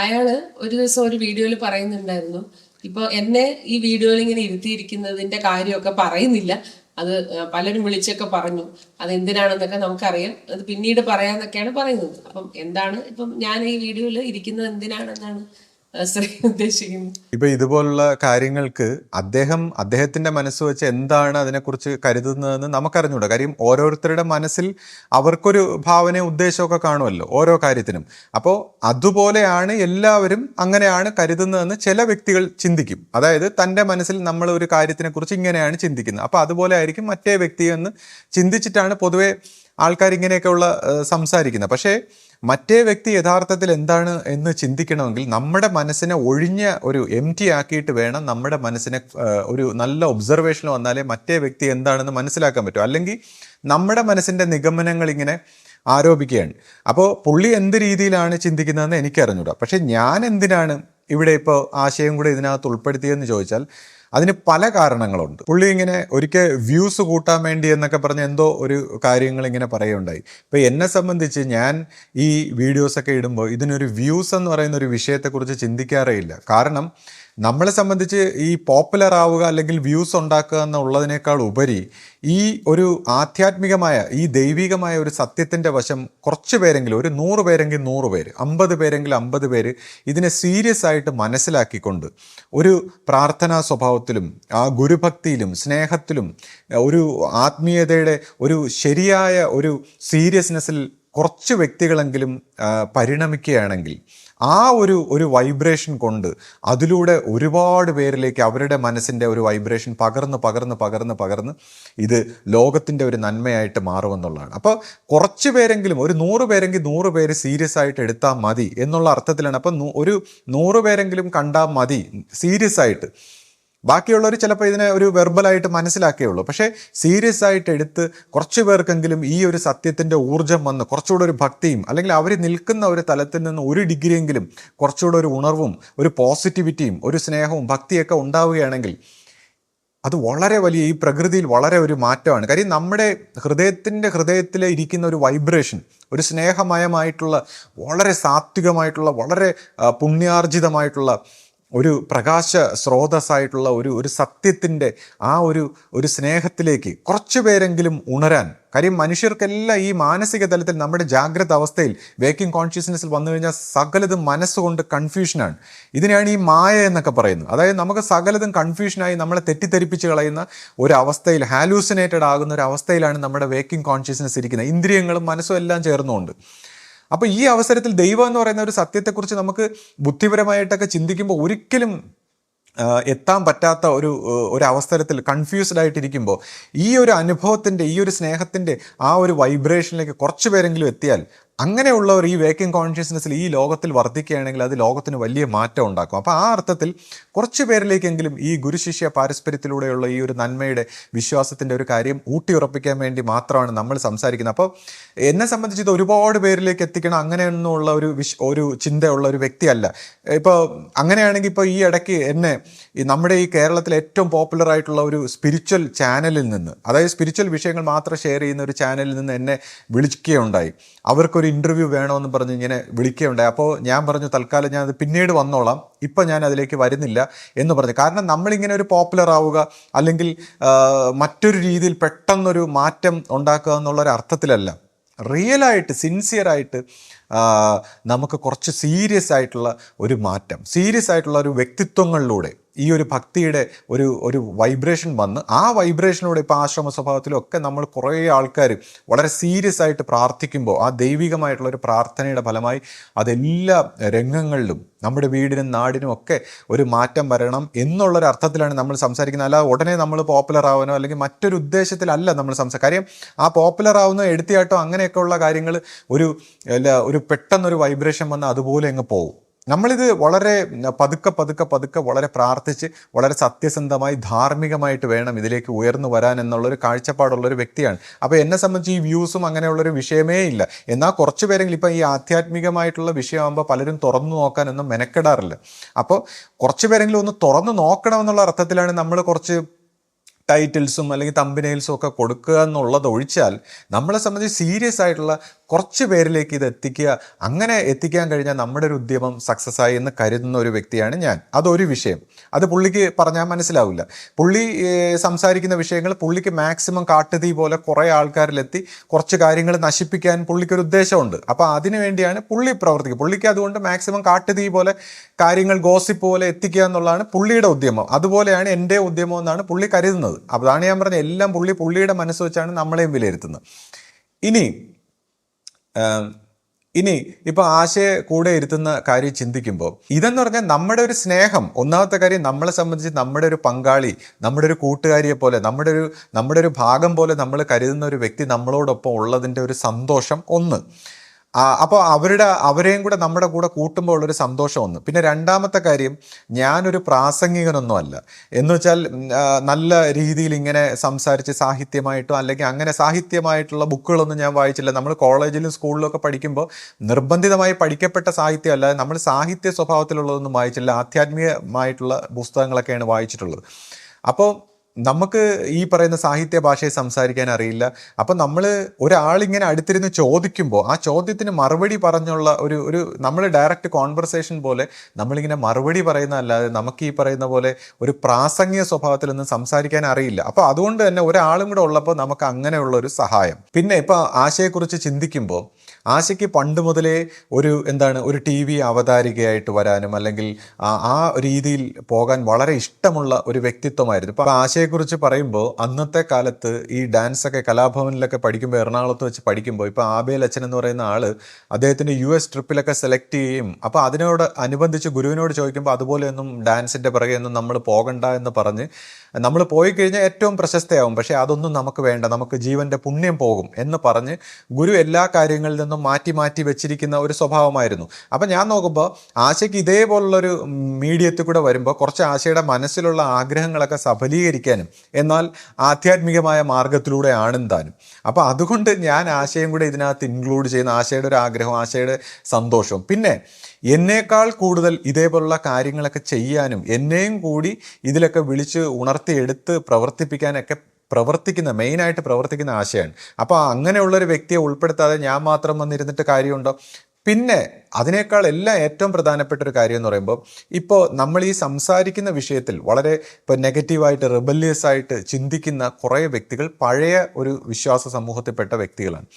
അയാള് ഒരു ദിവസം ഒരു വീഡിയോയിൽ പറയുന്നുണ്ടായിരുന്നു, ഇപ്പൊ എന്നെ ഈ വീഡിയോയിൽ ഇങ്ങനെ ഇരുത്തിയിരിക്കുന്നതിന്റെ കാര്യമൊക്കെ പറയുന്നില്ല. അത് പലരും വിളിച്ചൊക്കെ പറഞ്ഞു അതെന്തിനാണെന്നൊക്കെ നമുക്കറിയാം. അത് പിന്നീട് പറയാന്നൊക്കെയാണ് പറയുന്നത്. അപ്പം എന്താണ് ഇപ്പം ഞാൻ ഈ വീഡിയോയിൽ ഇരിക്കുന്നത് എന്തിനാണെന്നാണ് ശ്രീ ഉദ്ദേശിക്കുന്നത്? ഇപ്പൊ ഇതുപോലുള്ള കാര്യങ്ങൾക്ക് അദ്ദേഹത്തിന്റെ മനസ്സ് വെച്ച് എന്താണ് അതിനെക്കുറിച്ച് കരുതുന്നതെന്ന് നമുക്കറിഞ്ഞൂടാ. കാര്യം ഓരോരുത്തരുടെ മനസ്സിൽ അവർക്കൊരു ഭാവന ഉദ്ദേശമൊക്കെ കാണുമല്ലോ ഓരോ കാര്യത്തിനും. അപ്പോൾ അതുപോലെയാണ് എല്ലാവരും അങ്ങനെയാണ് കരുതുന്നതെന്ന് ചില വ്യക്തികൾ ചിന്തിക്കും. അതായത് തൻ്റെ മനസ്സിൽ നമ്മൾ ഒരു കാര്യത്തിനെ കുറിച്ച് ഇങ്ങനെയാണ് ചിന്തിക്കുന്നത്, അപ്പോൾ അതുപോലെ ആയിരിക്കും മറ്റേ വ്യക്തി എന്ന് ചിന്തിച്ചിട്ടാണ് പൊതുവെ ആൾക്കാർ ഇങ്ങനെയൊക്കെയുള്ള സംസാരിക്കുന്നത്. പക്ഷേ മറ്റേ വ്യക്തി യഥാർത്ഥത്തിൽ എന്താണ് എന്ന് ചിന്തിക്കണമെങ്കിൽ നമ്മുടെ മനസ്സിനെ ഒഴിഞ്ഞ ഒരു എംറ്റി ആക്കിയിട്ട് വേണം നമ്മുടെ മനസ്സിനെ ഒരു നല്ല ഒബ്സർവേഷൻ വന്നാലേ മറ്റേ വ്യക്തി എന്താണെന്ന് മനസ്സിലാക്കാൻ പറ്റും. അല്ലെങ്കിൽ നമ്മുടെ മനസ്സിൻ്റെ നിഗമനങ്ങൾ ഇങ്ങനെ ആരോപിക്കുകയാണ്. അപ്പോൾ പുള്ളി എന്ത് രീതിയിലാണ് ചിന്തിക്കുന്നതെന്ന് എനിക്കറിഞ്ഞൂടാ. പക്ഷേ ഞാൻ എന്തിനാണ് ഇവിടെ ഇപ്പോൾ ആശയം കൂടെ ഇതിനകത്ത് ഉൾപ്പെടുത്തിയെന്ന് ചോദിച്ചാൽ അതിന് പല കാരണങ്ങളുണ്ട്. പുള്ളി ഇങ്ങനെ ഒരിക്കൽ വ്യൂസ് കൂട്ടാൻ വേണ്ടി എന്നൊക്കെ പറഞ്ഞ് എന്തോ ഒരു കാര്യങ്ങൾ ഇങ്ങനെ പറയുകയുണ്ടായി. ഇപ്പോൾ എന്നെ സംബന്ധിച്ച് ഞാൻ ഈ വീഡിയോസൊക്കെ ഇടുമ്പോൾ ഇതിനൊരു വ്യൂസ് എന്ന് പറയുന്ന ഒരു വിഷയത്തെക്കുറിച്ച് ചിന്തിക്കാറേ ഇല്ല. കാരണം നമ്മളെ സംബന്ധിച്ച് ഈ പോപ്പുലർ ആവുക അല്ലെങ്കിൽ വ്യൂസ് ഉണ്ടാക്കുക എന്നുള്ളതിനേക്കാൾ ഉപരി ഈ ഒരു ആധ്യാത്മികമായ ഈ ദൈവികമായ ഒരു സത്യത്തിൻ്റെ വശം കുറച്ച് പേരെങ്കിലും, ഒരു 100 പേരെങ്കിൽ 100 പേര്, 50 പേരെങ്കിൽ 50 പേര് ഇതിനെ സീരിയസ് ആയിട്ട് മനസ്സിലാക്കിക്കൊണ്ട് ഒരു പ്രാർത്ഥനാ സ്വഭാവത്തിലും ആ ഗുരുഭക്തിയിലും സ്നേഹത്തിലും ഒരു ആത്മീയതയുടെ ഒരു ശരിയായ ഒരു സീരിയസ്നെസ്സിൽ കുറച്ച് വ്യക്തികളെങ്കിലും പരിണമിക്കുകയാണെങ്കിൽ ആ ഒരു വൈബ്രേഷൻ കൊണ്ട് അതിലൂടെ ഒരുപാട് പേരിലേക്ക് അവരുടെ മനസ്സിൻ്റെ ഒരു വൈബ്രേഷൻ പകർന്ന് ഇത് ലോകത്തിൻ്റെ ഒരു നന്മയായിട്ട് മാറുമെന്നുള്ളതാണ്. അപ്പോൾ കുറച്ച് പേരെങ്കിലും, ഒരു 100 പേരെങ്കിൽ 100 പേര് സീരിയസ് ആയിട്ട് എടുത്താൽ മതി എന്നുള്ള അർത്ഥത്തിലാണ്. അപ്പം ഒരു 100 പേരെങ്കിലും കണ്ടാൽ മതി സീരിയസ് ആയിട്ട്. ബാക്കിയുള്ളവർ ചിലപ്പോൾ ഇതിനെ ഒരു വെർബലായിട്ട് മനസ്സിലാക്കിയുള്ളൂ. പക്ഷേ സീരിയസ് ആയിട്ട് എടുത്ത് കുറച്ച് പേർക്കെങ്കിലും ഈ ഒരു സത്യത്തിൻ്റെ ഊർജ്ജം വന്ന് കുറച്ചുകൂടെ ഒരു ഭക്തിയും, അല്ലെങ്കിൽ അവർ നിൽക്കുന്ന ഒരു തലത്തിൽ നിന്ന് ഒരു ഡിഗ്രിയെങ്കിലും കുറച്ചുകൂടെ ഒരു ഉണർവും ഒരു പോസിറ്റിവിറ്റിയും ഒരു സ്നേഹവും ഭക്തിയൊക്കെ ഉണ്ടാവുകയാണെങ്കിൽ അത് വളരെ വലിയ, ഈ പ്രകൃതിയിൽ വളരെ ഒരു മാറ്റമാണ്. കാര്യം നമ്മുടെ ഹൃദയത്തിൽ ഇരിക്കുന്ന ഒരു വൈബ്രേഷൻ, ഒരു സ്നേഹമയമായിട്ടുള്ള വളരെ സാത്വികമായിട്ടുള്ള വളരെ പുണ്യാർജിതമായിട്ടുള്ള ഒരു പ്രകാശ സ്രോതസ്സായിട്ടുള്ള ഒരു സത്യത്തിൻ്റെ ആ ഒരു സ്നേഹത്തിലേക്ക് കുറച്ച് പേരെങ്കിലും ഉണരാൻ. കാര്യം മനുഷ്യർക്കെല്ലാം ഈ മാനസിക തലത്തിൽ നമ്മുടെ ജാഗ്രത അവസ്ഥയിൽ വേക്കിംഗ് കോൺഷ്യസ്നെസ്സിൽ വന്നു കഴിഞ്ഞാൽ സകലതും മനസ്സുകൊണ്ട് കൺഫ്യൂഷനാണ്. ഇതിനെയാണ് ഈ മായ എന്നൊക്കെ പറയുന്നത്. അതായത് നമുക്ക് സകലതും കൺഫ്യൂഷനായി നമ്മളെ തെറ്റിദ്ധരിപ്പിച്ച് കളയുന്ന ഒരു അവസ്ഥയിൽ, ഹാലൂസിനേറ്റഡ് ആകുന്ന ഒരു അവസ്ഥയിലാണ് നമ്മുടെ വേക്കിംഗ് കോൺഷ്യസ്നെസ് ഇരിക്കുന്നത്, ഇന്ദ്രിയങ്ങളും മനസ്സും എല്ലാം ചേർന്നുകൊണ്ട്. അപ്പോൾ ഈ അവസരത്തിൽ ദൈവം എന്ന് പറയുന്ന ഒരു സത്യത്തെക്കുറിച്ച് നമുക്ക് ബുദ്ധിപരമായിട്ടൊക്കെ ചിന്തിക്കുമ്പോൾ ഒരിക്കലും എത്താൻ പറ്റാത്ത ഒരു അവസരത്തിൽ കൺഫ്യൂസ്ഡ് ആയിട്ടിരിക്കുമ്പോൾ ഈ ഒരു അനുഭവത്തിൻ്റെ, ഈ ഒരു സ്നേഹത്തിൻ്റെ ആ ഒരു വൈബ്രേഷനിലേക്ക് കുറച്ച് പേരെങ്കിലും എത്തിയാൽ, അങ്ങനെയുള്ളവർ ഈ വേക്കിംഗ് കോൺഷ്യസ്നെസ്സിൽ ഈ ലോകത്തിൽ വർദ്ധിക്കുകയാണെങ്കിൽ അത് ലോകത്തിന് വലിയ മാറ്റം ഉണ്ടാക്കും. അപ്പോൾ ആ അർത്ഥത്തിൽ കുറച്ച് പേരിലേക്കെങ്കിലും ഈ ഗുരുശിഷ്യ പാരസ്പര്യത്തിലൂടെയുള്ള ഈ ഒരു നന്മയുടെ വിശ്വാസത്തിൻ്റെ ഒരു കാര്യം ഊട്ടിയുറപ്പിക്കാൻ വേണ്ടി മാത്രമാണ് നമ്മൾ സംസാരിക്കുന്നത്. അപ്പോൾ എന്നെ സംബന്ധിച്ച് ഇത് ഒരുപാട് പേരിലേക്ക് എത്തിക്കണം അങ്ങനെയൊന്നുള്ള ഒരു ചിന്തയുള്ള ഒരു വ്യക്തിയല്ല. ഇപ്പോൾ അങ്ങനെയാണെങ്കിൽ ഇപ്പോൾ ഈ ഇടയ്ക്ക് എന്നെ നമ്മുടെ ഈ കേരളത്തിലെ ഏറ്റവും പോപ്പുലർ ആയിട്ടുള്ള ഒരു സ്പിരിച്വൽ ചാനലിൽ നിന്ന്, അതായത് സ്പിരിച്വൽ വിഷയങ്ങൾ മാത്രം ഷെയർ ചെയ്യുന്ന ഒരു ചാനലിൽ നിന്ന് എന്നെ വിളിക്കുകയുണ്ടായി. അവർക്കൊരു ഇൻ്റർവ്യൂ വേണമെന്ന് പറഞ്ഞ് ഇങ്ങനെ വിളിക്കുകയുണ്ടായി. അപ്പോൾ ഞാൻ പറഞ്ഞു തൽക്കാലം ഞാൻ അത് പിന്നീട് വന്നോളാം, ഇപ്പം ഞാൻ അതിലേക്ക് വരുന്നില്ല എന്ന് പറഞ്ഞു. കാരണം നമ്മളിങ്ങനെ ഒരു പോപ്പുലർ ആവുക അല്ലെങ്കിൽ മറ്റൊരു രീതിയിൽ പെട്ടെന്നൊരു മാറ്റം ഉണ്ടാക്കുക എന്നുള്ളൊരു അർത്ഥത്തിലല്ല. റിയലായിട്ട് സിൻസിയറായിട്ട് നമുക്ക് കുറച്ച് സീരിയസ് ആയിട്ടുള്ള ഒരു മാറ്റം, സീരിയസ് ആയിട്ടുള്ള ഒരു വ്യക്തിത്വങ്ങളിലൂടെ ഈ ഒരു ഭക്തിയുടെ ഒരു വൈബ്രേഷൻ വന്ന് ആ വൈബ്രേഷനിലൂടെ ഇപ്പോൾ ആശ്രമ സ്വഭാവത്തിലൊക്കെ നമ്മൾ കുറേ ആൾക്കാർ വളരെ സീരിയസ് ആയിട്ട് പ്രാർത്ഥിക്കുമ്പോൾ ആ ദൈവികമായിട്ടുള്ള ഒരു പ്രാർത്ഥനയുടെ ഫലമായി അതെല്ലാ രംഗങ്ങളിലും നമ്മുടെ വീടിനും നാടിനും ഒക്കെ ഒരു മാറ്റം വരണം എന്നുള്ളൊരു അർത്ഥത്തിലാണ് നമ്മൾ സംസാരിക്കുന്നത്. അല്ല ഉടനെ നമ്മൾ പോപ്പുലർ ആവാനോ അല്ലെങ്കിൽ മറ്റൊരു ഉദ്ദേശത്തിലല്ല നമ്മൾ കാര്യം ആ പോപ്പുലർ ആവുന്ന എടുത്തിയാട്ടോ അങ്ങനെയൊക്കെ ഉള്ള കാര്യങ്ങൾ ഒരു പെട്ടെന്നൊരു വൈബ്രേഷൻ വന്ന് അതുപോലെ അങ്ങ് പോകും. നമ്മളിത് വളരെ പതുക്കെ വളരെ പ്രാർത്ഥിച്ച് വളരെ സത്യസന്ധമായി ധാർമ്മികമായിട്ട് വേണം ഇതിലേക്ക് ഉയർന്നു വരാൻ എന്നുള്ളൊരു കാഴ്ചപ്പാടുള്ളൊരു വ്യക്തിയാണ്. അപ്പോൾ എന്നെ സംബന്ധിച്ച് ഈ വ്യൂസും അങ്ങനെയുള്ളൊരു വിഷയമേ ഇല്ല. എന്നാൽ കുറച്ച് പേരെങ്കിലും ഇപ്പം ഈ ആധ്യാത്മികമായിട്ടുള്ള വിഷയമാകുമ്പോൾ പലരും തുറന്നു നോക്കാനൊന്നും മെനക്കെടാറില്ല. അപ്പോൾ കുറച്ച് പേരെങ്കിലും ഒന്ന് തുറന്നു നോക്കണമെന്നുള്ള അർത്ഥത്തിലാണ് നമ്മൾ കുറച്ച് ടൈറ്റിൽസും അല്ലെങ്കിൽ തമ്പനെയിൽസും ഒക്കെ കൊടുക്കുക എന്നുള്ളത് ഒഴിച്ചാൽ നമ്മളെ സംബന്ധിച്ച് സീരിയസ് ആയിട്ടുള്ള കുറച്ച് പേരിലേക്ക് ഇത് എത്തിക്കുക, അങ്ങനെ എത്തിക്കാൻ കഴിഞ്ഞാൽ നമ്മുടെ ഒരു ഉദ്യമം സക്സസ് ആയി എന്ന് കരുതുന്ന ഒരു വ്യക്തിയാണ് ഞാൻ. അതൊരു വിഷയം, അത് പുള്ളിക്ക് പറഞ്ഞാൽ മനസ്സിലാവില്ല. പുള്ളി സംസാരിക്കുന്ന വിഷയങ്ങൾ പുള്ളിക്ക് മാക്സിമം കാട്ടുതീ പോലെ കുറേ ആൾക്കാരിലെത്തി കുറച്ച് കാര്യങ്ങൾ നശിപ്പിക്കാൻ പുള്ളിക്കൊരു ഉദ്ദേശമുണ്ട്. അപ്പോൾ അതിനു വേണ്ടിയാണ് പുള്ളി പ്രവർത്തിക്കുക. പുള്ളിക്ക് അതുകൊണ്ട് മാക്സിമം കാട്ടുതീ പോലെ കാര്യങ്ങൾ ഗോസിപ്പ് പോലെ എത്തിക്കുക എന്നുള്ളതാണ് പുള്ളിയുടെ ഉദ്യമം. അതുപോലെയാണ് എൻ്റെ ഉദ്യമം എന്നാണ് പുള്ളി കരുതുന്നത്. അതാണ് ഞാൻ പറഞ്ഞത്, എല്ലാം പുള്ളിയുടെ മനസ്സ് വെച്ചാണ് നമ്മളെയും വിലയിരുത്തുന്നത്. ഇനി ഇപ്പോൾ ആശയെ കൂടെ ഇരുത്തുന്ന കാര്യം ചിന്തിക്കുമ്പോൾ ഇതെന്ന് പറഞ്ഞാൽ നമ്മുടെ ഒരു സ്നേഹം, ഒന്നാമത്തെ കാര്യം നമ്മളെ സംബന്ധിച്ച് നമ്മുടെ ഒരു പങ്കാളി, നമ്മുടെ ഒരു കൂട്ടുകാരിയെ പോലെ, നമ്മുടെ ഒരു ഭാഗം പോലെ നമ്മൾ കരുതുന്ന ഒരു വ്യക്തി നമ്മളോടൊപ്പം ഉള്ളതിൻ്റെ ഒരു സന്തോഷം ഒന്ന്. അപ്പോൾ അവരെയും കൂടെ നമ്മുടെ കൂടെ കൂട്ടുമ്പോൾ ഉള്ളൊരു സന്തോഷം ഒന്ന്. പിന്നെ രണ്ടാമത്തെ കാര്യം, ഞാനൊരു പ്രാസംഗികനൊന്നും അല്ല. എന്ന് വെച്ചാൽ നല്ല രീതിയിൽ ഇങ്ങനെ സംസാരിച്ച് സാഹിത്യമായിട്ടോ അല്ലെങ്കിൽ അങ്ങനെ സാഹിത്യമായിട്ടുള്ള ബുക്കുകളൊന്നും ഞാൻ വായിച്ചില്ല. നമ്മൾ കോളേജിലും സ്കൂളിലും ഒക്കെ പഠിക്കുമ്പോൾ നിർബന്ധിതമായി പഠിക്കപ്പെട്ട സാഹിത്യം അല്ലാതെ നമ്മൾ സാഹിത്യ സ്വഭാവത്തിലുള്ളതൊന്നും വായിച്ചില്ല. ആധ്യാത്മികമായിട്ടുള്ള പുസ്തകങ്ങളൊക്കെയാണ് വായിച്ചിട്ടുള്ളത്. അപ്പോൾ നമുക്ക് ഈ പറയുന്ന സാഹിത്യ ഭാഷയെ സംസാരിക്കാൻ അറിയില്ല. അപ്പം നമ്മൾ ഒരാളിങ്ങനെ അടുത്തിരുന്ന് ചോദിക്കുമ്പോൾ ആ ചോദ്യത്തിന് മറുപടി പറഞ്ഞുള്ള ഒരു നമ്മൾ ഡയറക്റ്റ് കോൺവെർസേഷൻ പോലെ നമ്മളിങ്ങനെ മറുപടി പറയുന്നതല്ലാതെ നമുക്ക് ഈ പറയുന്ന പോലെ ഒരു പ്രാസംഗിക സ്വഭാവത്തിലൊന്നും സംസാരിക്കാൻ അറിയില്ല. അപ്പോൾ അതുകൊണ്ട് തന്നെ ഒരാളും കൂടെ ഉള്ളപ്പോൾ നമുക്ക് അങ്ങനെയുള്ള ഒരു സഹായം. പിന്നെ ഇപ്പോൾ ആശയെക്കുറിച്ച് ചിന്തിക്കുമ്പോൾ ആശയ്ക്ക് പണ്ട് മുതലേ ഒരു ടി വി അവതാരികയായിട്ട് വരാനും അല്ലെങ്കിൽ ആ രീതിയിൽ പോകാൻ വളരെ ഇഷ്ടമുള്ള ഒരു വ്യക്തിത്വമായിരുന്നു. ഇപ്പോൾ ആശയെക്കുറിച്ച് പറയുമ്പോൾ അന്നത്തെ കാലത്ത് ഈ ഡാൻസൊക്കെ കലാഭവനിലൊക്കെ പഠിക്കുമ്പോൾ, എറണാകുളത്ത് വെച്ച് പഠിക്കുമ്പോൾ, ഇപ്പോൾ ആബേൽ അച്ഛൻ എന്ന് പറയുന്ന ആൾ അദ്ദേഹത്തിൻ്റെ US ട്രിപ്പിലൊക്കെ സെലക്ട് ചെയ്യും. അപ്പോൾ അതിനോട് അനുബന്ധിച്ച് ഗുരുവിനോട് ചോദിക്കുമ്പോൾ അതുപോലെയൊന്നും ഡാൻസിൻ്റെ പിറകെ ഒന്നും നമ്മൾ പോകണ്ട എന്ന് പറഞ്ഞ് നമ്മൾ പോയി കഴിഞ്ഞാൽ ഏറ്റവും പ്രശസ്തയാവും, പക്ഷേ അതൊന്നും നമുക്ക് വേണ്ട, നമുക്ക് ജീവൻ്റെ പുണ്യം പോകും എന്ന് പറഞ്ഞ് ഗുരു എല്ലാ കാര്യങ്ങളിൽ നിന്നും മാറ്റി വെച്ചിരിക്കുന്ന ഒരു സ്വഭാവമായിരുന്നു. അപ്പം ഞാൻ നോക്കുമ്പോൾ ആശയ്ക്ക് ഇതേപോലുള്ളൊരു മീഡിയത്തിൽ കൂടെ വരുമ്പോൾ കുറച്ച് ആശയുടെ മനസ്സിലുള്ള ആഗ്രഹങ്ങളൊക്കെ സഫലീകരിക്കാനും എന്നാൽ ആധ്യാത്മികമായ മാർഗത്തിലൂടെ ആണെന്താനും. അപ്പോൾ അതുകൊണ്ട് ഞാൻ ആശയം കൂടെ ഇതിനകത്ത് ഇൻക്ലൂഡ് ചെയ്യുന്ന ആശയുടെ ഒരു ആഗ്രഹം, ആശയുടെ സന്തോഷവും. പിന്നെ എന്നേക്കാൾ കൂടുതൽ ഇതേപോലുള്ള കാര്യങ്ങളൊക്കെ ചെയ്യാനും എന്നെയും കൂടി ഇതിലൊക്കെ വിളിച്ച് ഉണർത്തിയെടുത്ത് മെയിനായിട്ട് പ്രവർത്തിക്കുന്ന ആശയാണ്. അപ്പോൾ അങ്ങനെയുള്ളൊരു വ്യക്തിയെ ഉൾപ്പെടുത്താതെ ഞാൻ മാത്രം വന്നിരുന്നിട്ട് കാര്യമുണ്ടോ? പിന്നെ അതിനേക്കാൾ എല്ലാം ഏറ്റവും പ്രധാനപ്പെട്ട ഒരു കാര്യം എന്ന് പറയുമ്പോൾ, ഇപ്പോൾ നമ്മൾ ഈ സംസാരിക്കുന്ന വിഷയത്തിൽ വളരെ നെഗറ്റീവായിട്ട് റിബല്യസ് ആയിട്ട് ചിന്തിക്കുന്ന കുറേ വ്യക്തികൾ പഴയ ഒരു വിശ്വാസ സമൂഹത്തിൽപ്പെട്ട വ്യക്തികളാണ്.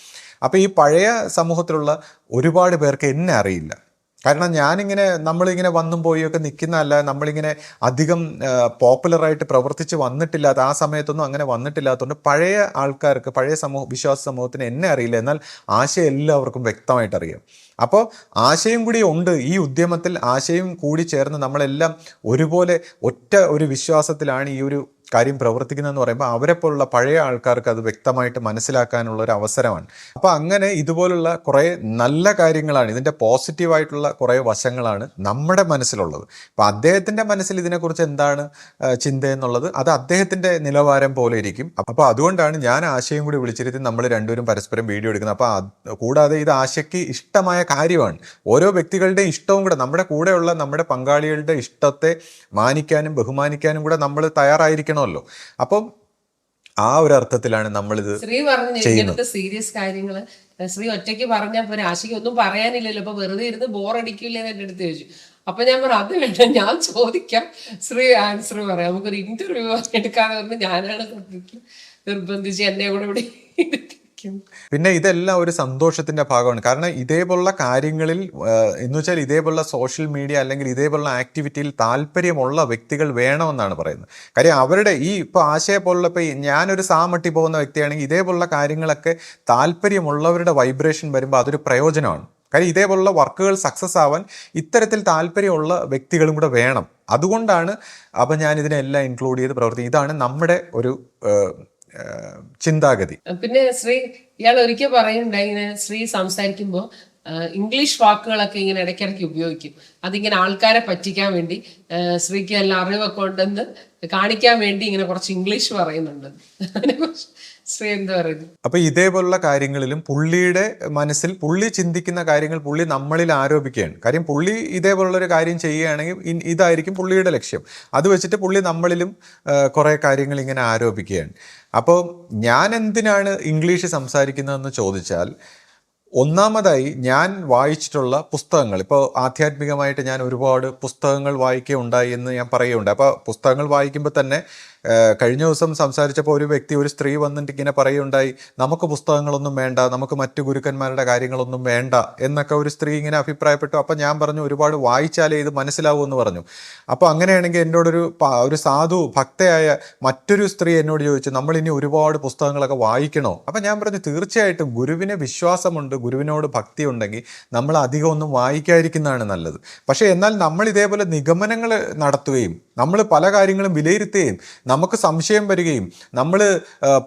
അപ്പോൾ ഈ പഴയ സമൂഹത്തിലുള്ള ഒരുപാട് പേർക്ക് എന്നെ അറിയില്ല. കാരണം നമ്മളിങ്ങനെ വന്നും പോയൊക്കെ നിൽക്കുന്നതല്ല, നമ്മളിങ്ങനെ അധികം പോപ്പുലറായിട്ട് പ്രവർത്തിച്ച് വന്നിട്ടില്ലാത്ത ആ സമയത്തൊന്നും അങ്ങനെ വന്നിട്ടില്ലാത്തതുകൊണ്ട് പഴയ ആൾക്കാർക്ക്, പഴയ വിശ്വാസ സമൂഹത്തിന് എന്നെ അറിയില്ല. എന്നാൽ ആശയം എല്ലാവർക്കും വ്യക്തമായിട്ട് അറിയാം. അപ്പോൾ ആശയം കൂടി ഉണ്ട് ഈ ഉദ്യമത്തിൽ. ആശയം കൂടി ചേർന്ന് നമ്മളെല്ലാം ഒരുപോലെ ഒറ്റ ഒരു വിശ്വാസത്തിലാണ് ഈ ഒരു കാര്യം പ്രവർത്തിക്കുന്നതെന്ന് പറയുമ്പോൾ അവരെപ്പോലുള്ള പഴയ ആൾക്കാർക്ക് അത് വ്യക്തമായിട്ട് മനസ്സിലാക്കാനുള്ള ഒരു അവസരമാണ്. അപ്പോൾ അങ്ങനെ ഇതുപോലുള്ള കുറേ നല്ല കാര്യങ്ങളാണ്, ഇതിൻ്റെ പോസിറ്റീവായിട്ടുള്ള കുറേ വശങ്ങളാണ് നമ്മുടെ മനസ്സിലുള്ളത്. അപ്പോൾ അദ്ദേഹത്തിൻ്റെ മനസ്സിൽ ഇതിനെക്കുറിച്ച് എന്താണ് ചിന്ത എന്നുള്ളത് അത് അദ്ദേഹത്തിൻ്റെ നിലവാരം പോലെ ഇരിക്കും. അപ്പോൾ അതുകൊണ്ടാണ് ഞാൻ ആശയം കൂടി വിളിച്ചിരുത്തി നമ്മൾ രണ്ടുപേരും പരസ്പരം വീഡിയോ എടുക്കുന്നത്. അപ്പോൾ കൂടാതെ ഇത് ആശയ്ക്ക് ഇഷ്ടമായ കാര്യമാണ്. ഓരോ വ്യക്തികളുടെയും ഇഷ്ടവും കൂടെ, നമ്മുടെ കൂടെയുള്ള നമ്മുടെ പങ്കാളികളുടെ ഇഷ്ടത്തെ മാനിക്കാനും ബഹുമാനിക്കാനും കൂടെ നമ്മൾ തയ്യാറായിരിക്കണം. അപ്പം ആ ഒരു അർത്ഥത്തിലാണ് നമ്മളിത് ശ്രീ പറഞ്ഞു സീരിയസ് കാര്യങ്ങള് ശ്രീ ഒറ്റയ്ക്ക് പറഞ്ഞാൽ പോരെ, ആശയ്ക്ക് ഒന്നും പറയാനില്ലല്ലോ, അപ്പൊ വെറുതെ ഇരുന്ന് ബോറടിക്കില്ലേ എന്ന് എൻ്റെ അടുത്ത് ചോദിച്ചു. അപ്പൊ ഞാൻ പറഞ്ഞു അത് വേണ്ട, ഞാൻ ചോദിക്കാം, ശ്രീ ആൻസർ പറയാം, നമുക്കൊരു ഇന്റർവ്യൂ എടുക്കാതെ പറഞ്ഞ് ഞാനാണ് നിർബന്ധിച്ച് എന്നെ കൂടെ ഇവിടെ പിന്നെ ഇതെല്ലാം ഒരു സന്തോഷത്തിന്റെ ഭാഗമാണ്. കാരണം ഇതേപോലുള്ള കാര്യങ്ങളിൽ എന്ന് വെച്ചാൽ ഇതേപോലുള്ള സോഷ്യൽ മീഡിയ അല്ലെങ്കിൽ ഇതേപോലുള്ള ആക്ടിവിറ്റിയിൽ താല്പര്യമുള്ള വ്യക്തികൾ വേണമെന്നാണ് പറയുന്നത്. കാര്യം അവരുടെ ഇപ്പോൾ ആശയ പോലുള്ള, ഇപ്പോൾ ഞാനൊരു സാമട്ടി പോകുന്ന വ്യക്തിയാണെങ്കിൽ ഇതേപോലുള്ള കാര്യങ്ങളൊക്കെ താല്പര്യമുള്ളവരുടെ വൈബ്രേഷൻ വരുമ്പോൾ അതൊരു പ്രയോജനമാണ്. കാര്യം ഇതേപോലുള്ള വർക്കുകൾ സക്സസ് ആവാൻ ഇത്തരത്തിൽ താല്പര്യമുള്ള വ്യക്തികളും കൂടെ വേണം. അതുകൊണ്ടാണ് അപ്പം ഞാൻ ഇതിനെല്ലാം ഇൻക്ലൂഡ് ചെയ്ത് പ്രവർത്തിക്കും. ഇതാണ് നമ്മുടെ ഒരു ചിന്താഗതി. പിന്നെ ഇയാൾ ഒരിക്കൽ പറയുന്നുണ്ട്, ഇങ്ങനെ ശ്രീ സംസാരിക്കുമ്പോൾ ഇംഗ്ലീഷ് വാക്കുകളൊക്കെ ഇങ്ങനെ ഇടയ്ക്കിടയ്ക്ക് ഉപയോഗിക്കും. അതിങ്ങനെ ആൾക്കാരെ പറ്റിക്കാൻ വേണ്ടി, ശ്രീക്ക് എല്ലാ അറിവൊക്കെ ഉണ്ടെന്ന് കാണിക്കാൻ വേണ്ടി ഇങ്ങനെ കുറച്ച് ഇംഗ്ലീഷ് പറയുന്നുണ്ട്. അതിനെക്കുറിച്ച് ശ്രീ എന്താ പറയുന്നത്? അപ്പൊ ഇതേപോലുള്ള കാര്യങ്ങളിലും പുള്ളിയുടെ മനസ്സിൽ പുള്ളി ചിന്തിക്കുന്ന കാര്യങ്ങൾ പുള്ളി നമ്മളിൽ ആരോപിക്കുകയാണ്. കാര്യം പുള്ളി ഇതേപോലുള്ളൊരു കാര്യം ചെയ്യുകയാണെങ്കിൽ ഇതായിരിക്കും പുള്ളിയുടെ ലക്ഷ്യം. അത് വെച്ചിട്ട് പുള്ളി നമ്മളിലും കുറേ കാര്യങ്ങൾ ഇങ്ങനെ ആരോപിക്കുകയാണ്. അപ്പോൾ ഞാൻ എന്തിനാണ് ഇംഗ്ലീഷ് സംസാരിക്കുന്നതെന്ന് ചോദിച്ചാൽ, ഒന്നാമതായി ഞാൻ വായിച്ചിട്ടുള്ള പുസ്തകങ്ങൾ, ഇപ്പോൾ ആധ്യാത്മികമായിട്ട് ഞാൻ ഒരുപാട് പുസ്തകങ്ങൾ വായിക്കുകയുണ്ടായി എന്ന് ഞാൻ പറയുകയുണ്ടായി. അപ്പോൾ പുസ്തകങ്ങൾ വായിക്കുമ്പോൾ തന്നെ കഴിഞ്ഞ ദിവസം സംസാരിച്ചപ്പോൾ ഒരു സ്ത്രീ വന്നിട്ട് ഇങ്ങനെ പറയുകയുണ്ടായി, നമുക്ക് പുസ്തകങ്ങളൊന്നും വേണ്ട, നമുക്ക് മറ്റു ഗുരുക്കന്മാരുടെ കാര്യങ്ങളൊന്നും വേണ്ട എന്നൊക്കെ ഒരു സ്ത്രീ ഇങ്ങനെ അഭിപ്രായപ്പെട്ടു. അപ്പോൾ ഞാൻ പറഞ്ഞു, ഒരുപാട് വായിച്ചാലേ ഇത് മനസ്സിലാവൂ എന്ന് പറഞ്ഞു. അപ്പോൾ അങ്ങനെയാണെങ്കിൽ ഒരു സാധു ഭക്തയായ മറ്റൊരു സ്ത്രീ എന്നോട് ചോദിച്ചു, നമ്മളിനി ഒരുപാട് പുസ്തകങ്ങളൊക്കെ വായിക്കണോ? അപ്പം ഞാൻ പറഞ്ഞു, തീർച്ചയായിട്ടും ഗുരുവിനെ വിശ്വാസമുണ്ട്, ഗുരുവിനോട് ഭക്തി ഉണ്ടെങ്കിൽ നമ്മൾ അധികം ഒന്നും വായിക്കാതിരിക്കുന്നതാണ് നല്ലത്. പക്ഷേ എന്നാൽ നമ്മൾ ഇതേപോലെ നിഗമനങ്ങൾ നടത്തുകയും നമ്മൾ പല കാര്യങ്ങളും വിലയിരുത്തുകയും നമുക്ക് സംശയം വരികയും നമ്മൾ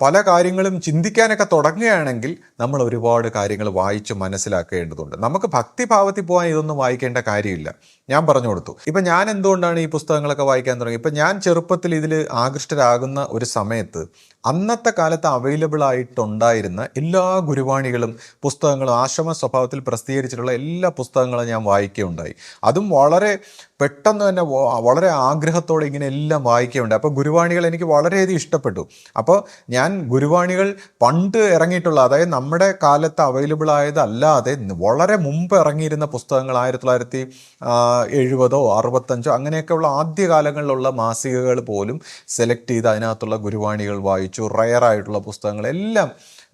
പല കാര്യങ്ങളും ചിന്തിക്കാനൊക്കെ തുടങ്ങുകയാണെങ്കിൽ നമ്മൾ ഒരുപാട് കാര്യങ്ങൾ വായിച്ച് മനസ്സിലാക്കേണ്ടതുണ്ട്. നമുക്ക് ഭക്തിഭാവത്തിൽ പോകാൻ ഇതൊന്നും വായിക്കേണ്ട കാര്യമില്ല. ഞാൻ പറഞ്ഞു കൊടുത്തു. ഇപ്പം ഞാൻ എന്തുകൊണ്ടാണ് ഈ പുസ്തകങ്ങളൊക്കെ വായിക്കാൻ തുടങ്ങി? ഇപ്പം ഞാൻ ചെറുപ്പത്തിൽ ഇതിൽ ആകൃഷ്ടരാകുന്ന ഒരു സമയത്ത് അന്നത്തെ കാലത്ത് അവൈലബിൾ ആയിട്ടുണ്ടായിരുന്ന എല്ലാ ഗുരുവാണികളും പുസ്തകങ്ങളും ആശ്രമ സ്വഭാവത്തിൽ പ്രസിദ്ധീകരിച്ചിട്ടുള്ള എല്ലാ പുസ്തകങ്ങളും ഞാൻ വായിക്കുകയുണ്ടായി. അതും വളരെ പെട്ടെന്ന് തന്നെ വളരെ ആഗ്രഹത്തോടെ ഇങ്ങനെ എല്ലാം വായിക്കുകയുണ്ടായി. അപ്പോൾ ഗുരുവാണികൾ എനിക്ക് വളരെയധികം ഇഷ്ടപ്പെട്ടു. അപ്പോൾ ഞാൻ ഗുരുവാണികൾ പണ്ട് ഇറങ്ങിയിട്ടുള്ള, അതായത് നമ്മുടെ കാലത്ത് അവൈലബിൾ ആയതല്ലാതെ വളരെ മുമ്പ് ഇറങ്ങിയിരുന്ന പുസ്തകങ്ങൾ 1970 65 അങ്ങനെയൊക്കെയുള്ള ആദ്യകാലങ്ങളിലുള്ള മാസികകൾ പോലും സെലക്ട് ചെയ്ത് അതിനകത്തുള്ള ഗുരുവാണികൾ വായിച്ചു. റയറായിട്ടുള്ള പുസ്തകങ്ങളെല്ലാം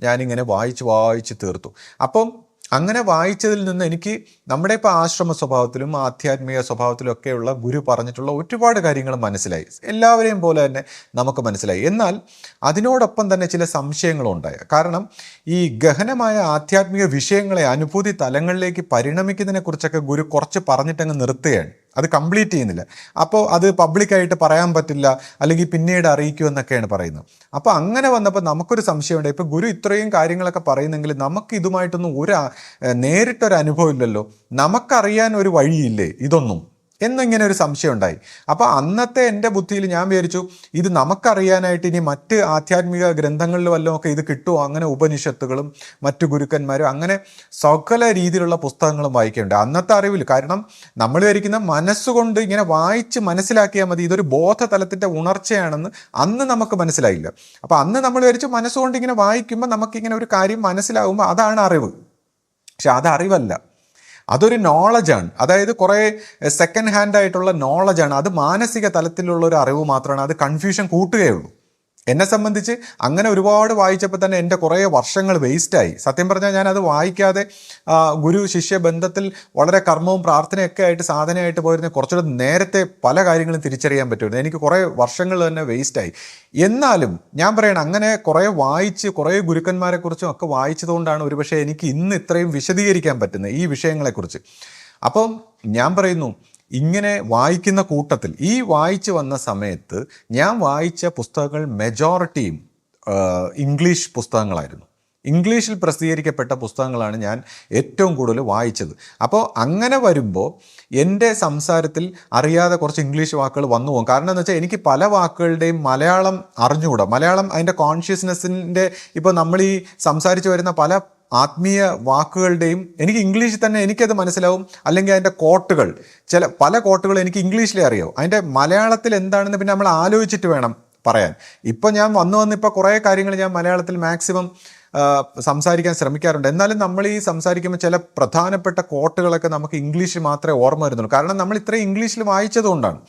ഞാനിങ്ങനെ വായിച്ച് തീർത്തു. അപ്പം അങ്ങനെ വായിച്ചതിൽ നിന്ന് എനിക്ക് നമ്മുടെ ഇപ്പോൾ ആശ്രമ സ്വഭാവത്തിലും ആധ്യാത്മിക സ്വഭാവത്തിലും ഒക്കെയുള്ള ഗുരു പറഞ്ഞിട്ടുള്ള ഒരുപാട് കാര്യങ്ങൾ മനസ്സിലായി. എല്ലാവരെയും പോലെ തന്നെ നമുക്ക് മനസ്സിലായി. എന്നാൽ അതിനോടൊപ്പം തന്നെ ചില സംശയങ്ങളുണ്ടായി. കാരണം ഈ ഗഹനമായ ആധ്യാത്മിക വിഷയങ്ങളെ അനുഭൂതി തലങ്ങളിലേക്ക് പരിണമിക്കുന്നതിനെ കുറിച്ചൊക്കെ ഗുരു കുറച്ച് പറഞ്ഞിട്ടങ്ങ് നിർത്തുകയാണ്. അത് കംപ്ലീറ്റ് ചെയ്യുന്നില്ല. അപ്പോൾ അത് പബ്ലിക്കായിട്ട് പറയാൻ പറ്റില്ല, അല്ലെങ്കിൽ പിന്നീട് അറിയിക്കുമെന്നൊക്കെയാണ് പറയുന്നത്. അപ്പോൾ അങ്ങനെ വന്നപ്പോൾ നമുക്കൊരു സംശയമുണ്ട്. ഇപ്പോൾ ഗുരു ഇത്രയും കാര്യങ്ങളൊക്കെ പറയുന്നെങ്കിൽ നമുക്ക് ഇതുമായിട്ടൊന്നും നേരിട്ടൊരു അനുഭവം ഇല്ലല്ലോ, നമുക്കറിയാൻ ഒരു വഴിയില്ലേ ഇതൊന്നും എന്നിങ്ങനെ ഒരു സംശയം ഉണ്ടായി. അപ്പോൾ അന്നത്തെ എൻ്റെ ബുദ്ധിയിൽ ഞാൻ വിചാരിച്ചു, ഇത് നമുക്കറിയാനായിട്ട് ഇനി മറ്റ് ആധ്യാത്മിക ഗ്രന്ഥങ്ങളിൽ വല്ലതുമൊക്കെ ഇത് കിട്ടുമോ? അങ്ങനെ ഉപനിഷത്തുകളും മറ്റു ഗുരുക്കന്മാരും അങ്ങനെ സകല രീതിയിലുള്ള പുസ്തകങ്ങളും വായിക്കേണ്ട അന്നത്തെ അറിവിൽ. കാരണം നമ്മൾ വിചാരിക്കുന്ന മനസ്സുകൊണ്ട് ഇങ്ങനെ വായിച്ച് മനസ്സിലാക്കിയാൽ മതി, ഇതൊരു ബോധതലത്തിൻ്റെ ഉണർച്ചയാണെന്ന് അന്ന് നമുക്ക് മനസ്സിലായില്ല. അപ്പോൾ അന്ന് നമ്മൾ വിചാരിച്ചു മനസ്സുകൊണ്ട് ഇങ്ങനെ വായിക്കുമ്പോൾ നമുക്കിങ്ങനെ ഒരു കാര്യം മനസ്സിലാകുമ്പോൾ അതാണ് അറിവ്. പക്ഷെ അത് അറിവല്ല, അതൊരു നോളജാണ്. അതായത് കുറേ സെക്കൻഡ് ഹാൻഡ് ആയിട്ടുള്ള നോളജാണ്. അത് മാനസിക തലത്തിലുള്ള ഒരു അറിവ് മാത്രമാണ്. അത് കൺഫ്യൂഷൻ കൂട്ടുകയുള്ളൂ. എന്നെ സംബന്ധിച്ച് അങ്ങനെ ഒരുപാട് വായിച്ചപ്പോൾ തന്നെ എൻ്റെ കുറേ വർഷങ്ങൾ വേസ്റ്റായി. സത്യം പറഞ്ഞാൽ ഞാനത് വായിക്കാതെ ഗുരു ശിഷ്യ ബന്ധത്തിൽ വളരെ കർമ്മവും പ്രാർത്ഥനയൊക്കെ ആയിട്ട് സാധനയായിട്ട് പോയിരുന്ന കുറച്ചുകൂടെ നേരത്തെ പല കാര്യങ്ങളും തിരിച്ചറിയാൻ പറ്റുമായിരുന്നു. എനിക്ക് കുറേ വർഷങ്ങൾ തന്നെ വേസ്റ്റായി. എന്നാലും ഞാൻ പറയണം, അങ്ങനെ കുറേ വായിച്ച് കുറേ ഗുരുക്കന്മാരെക്കുറിച്ചും ഒക്കെ വായിച്ചതുകൊണ്ടാണ് ഒരുപക്ഷെ എനിക്ക് ഇന്ന് ഇത്രയും വിശദീകരിക്കാൻ പറ്റുന്നത് ഈ വിഷയങ്ങളെക്കുറിച്ച്. അപ്പം ഞാൻ പറയുന്നു, ഇങ്ങനെ വായിക്കുന്ന കൂട്ടത്തിൽ ഈ വായിച്ചു വന്ന സമയത്ത് ഞാൻ വായിച്ച പുസ്തകങ്ങൾ മെജോറിറ്റിയും ഇംഗ്ലീഷ് പുസ്തകങ്ങളായിരുന്നു. ഇംഗ്ലീഷിൽ പ്രസിദ്ധീകരിക്കപ്പെട്ട പുസ്തകങ്ങളാണ് ഞാൻ ഏറ്റവും കൂടുതൽ വായിച്ചത്. അപ്പോൾ അങ്ങനെ വരുമ്പോൾ എൻ്റെ സംസാരത്തിൽ അറിയാതെ കുറച്ച് ഇംഗ്ലീഷ് വാക്കുകൾ വന്നു പോകും. കാരണം എന്ന് വെച്ചാൽ എനിക്ക് പല വാക്കുകളുടെയും മലയാളം അറിഞ്ഞുകൂടാ. മലയാളം അതിൻ്റെ കോൺഷ്യസ്നെസ്സിൻ്റെ, ഇപ്പോൾ നമ്മൾ ഈ സംസാരിച്ച് വരുന്ന പല ആത്മീയ വാക്കുകളുടെയും എനിക്ക് ഇംഗ്ലീഷിൽ തന്നെ എനിക്കത് മനസ്സിലാവും. അല്ലെങ്കിൽ അതിൻ്റെ കോട്ടുകൾ, പല കോട്ടുകൾ എനിക്ക് ഇംഗ്ലീഷിലേ അറിയാവും. അതിൻ്റെ മലയാളത്തിൽ എന്താണെന്ന് പിന്നെ നമ്മൾ ആലോചിച്ചിട്ട് വേണം പറയാൻ. ഇപ്പം ഞാൻ വന്നിപ്പോൾ കുറേ കാര്യങ്ങൾ ഞാൻ മലയാളത്തിൽ മാക്സിമം സംസാരിക്കാൻ ശ്രമിക്കാറുണ്ട്. എന്നാലും നമ്മൾ ഈ സംസാരിക്കുമ്പോൾ ചില പ്രധാനപ്പെട്ട കോട്ടുകളൊക്കെ നമുക്ക് ഇംഗ്ലീഷിൽ മാത്രമേ ഓർമ്മ വരുന്നുള്ളൂ. കാരണം നമ്മൾ ഇത്രയും ഇംഗ്ലീഷിൽ വായിച്ചതുകൊണ്ടാണ്.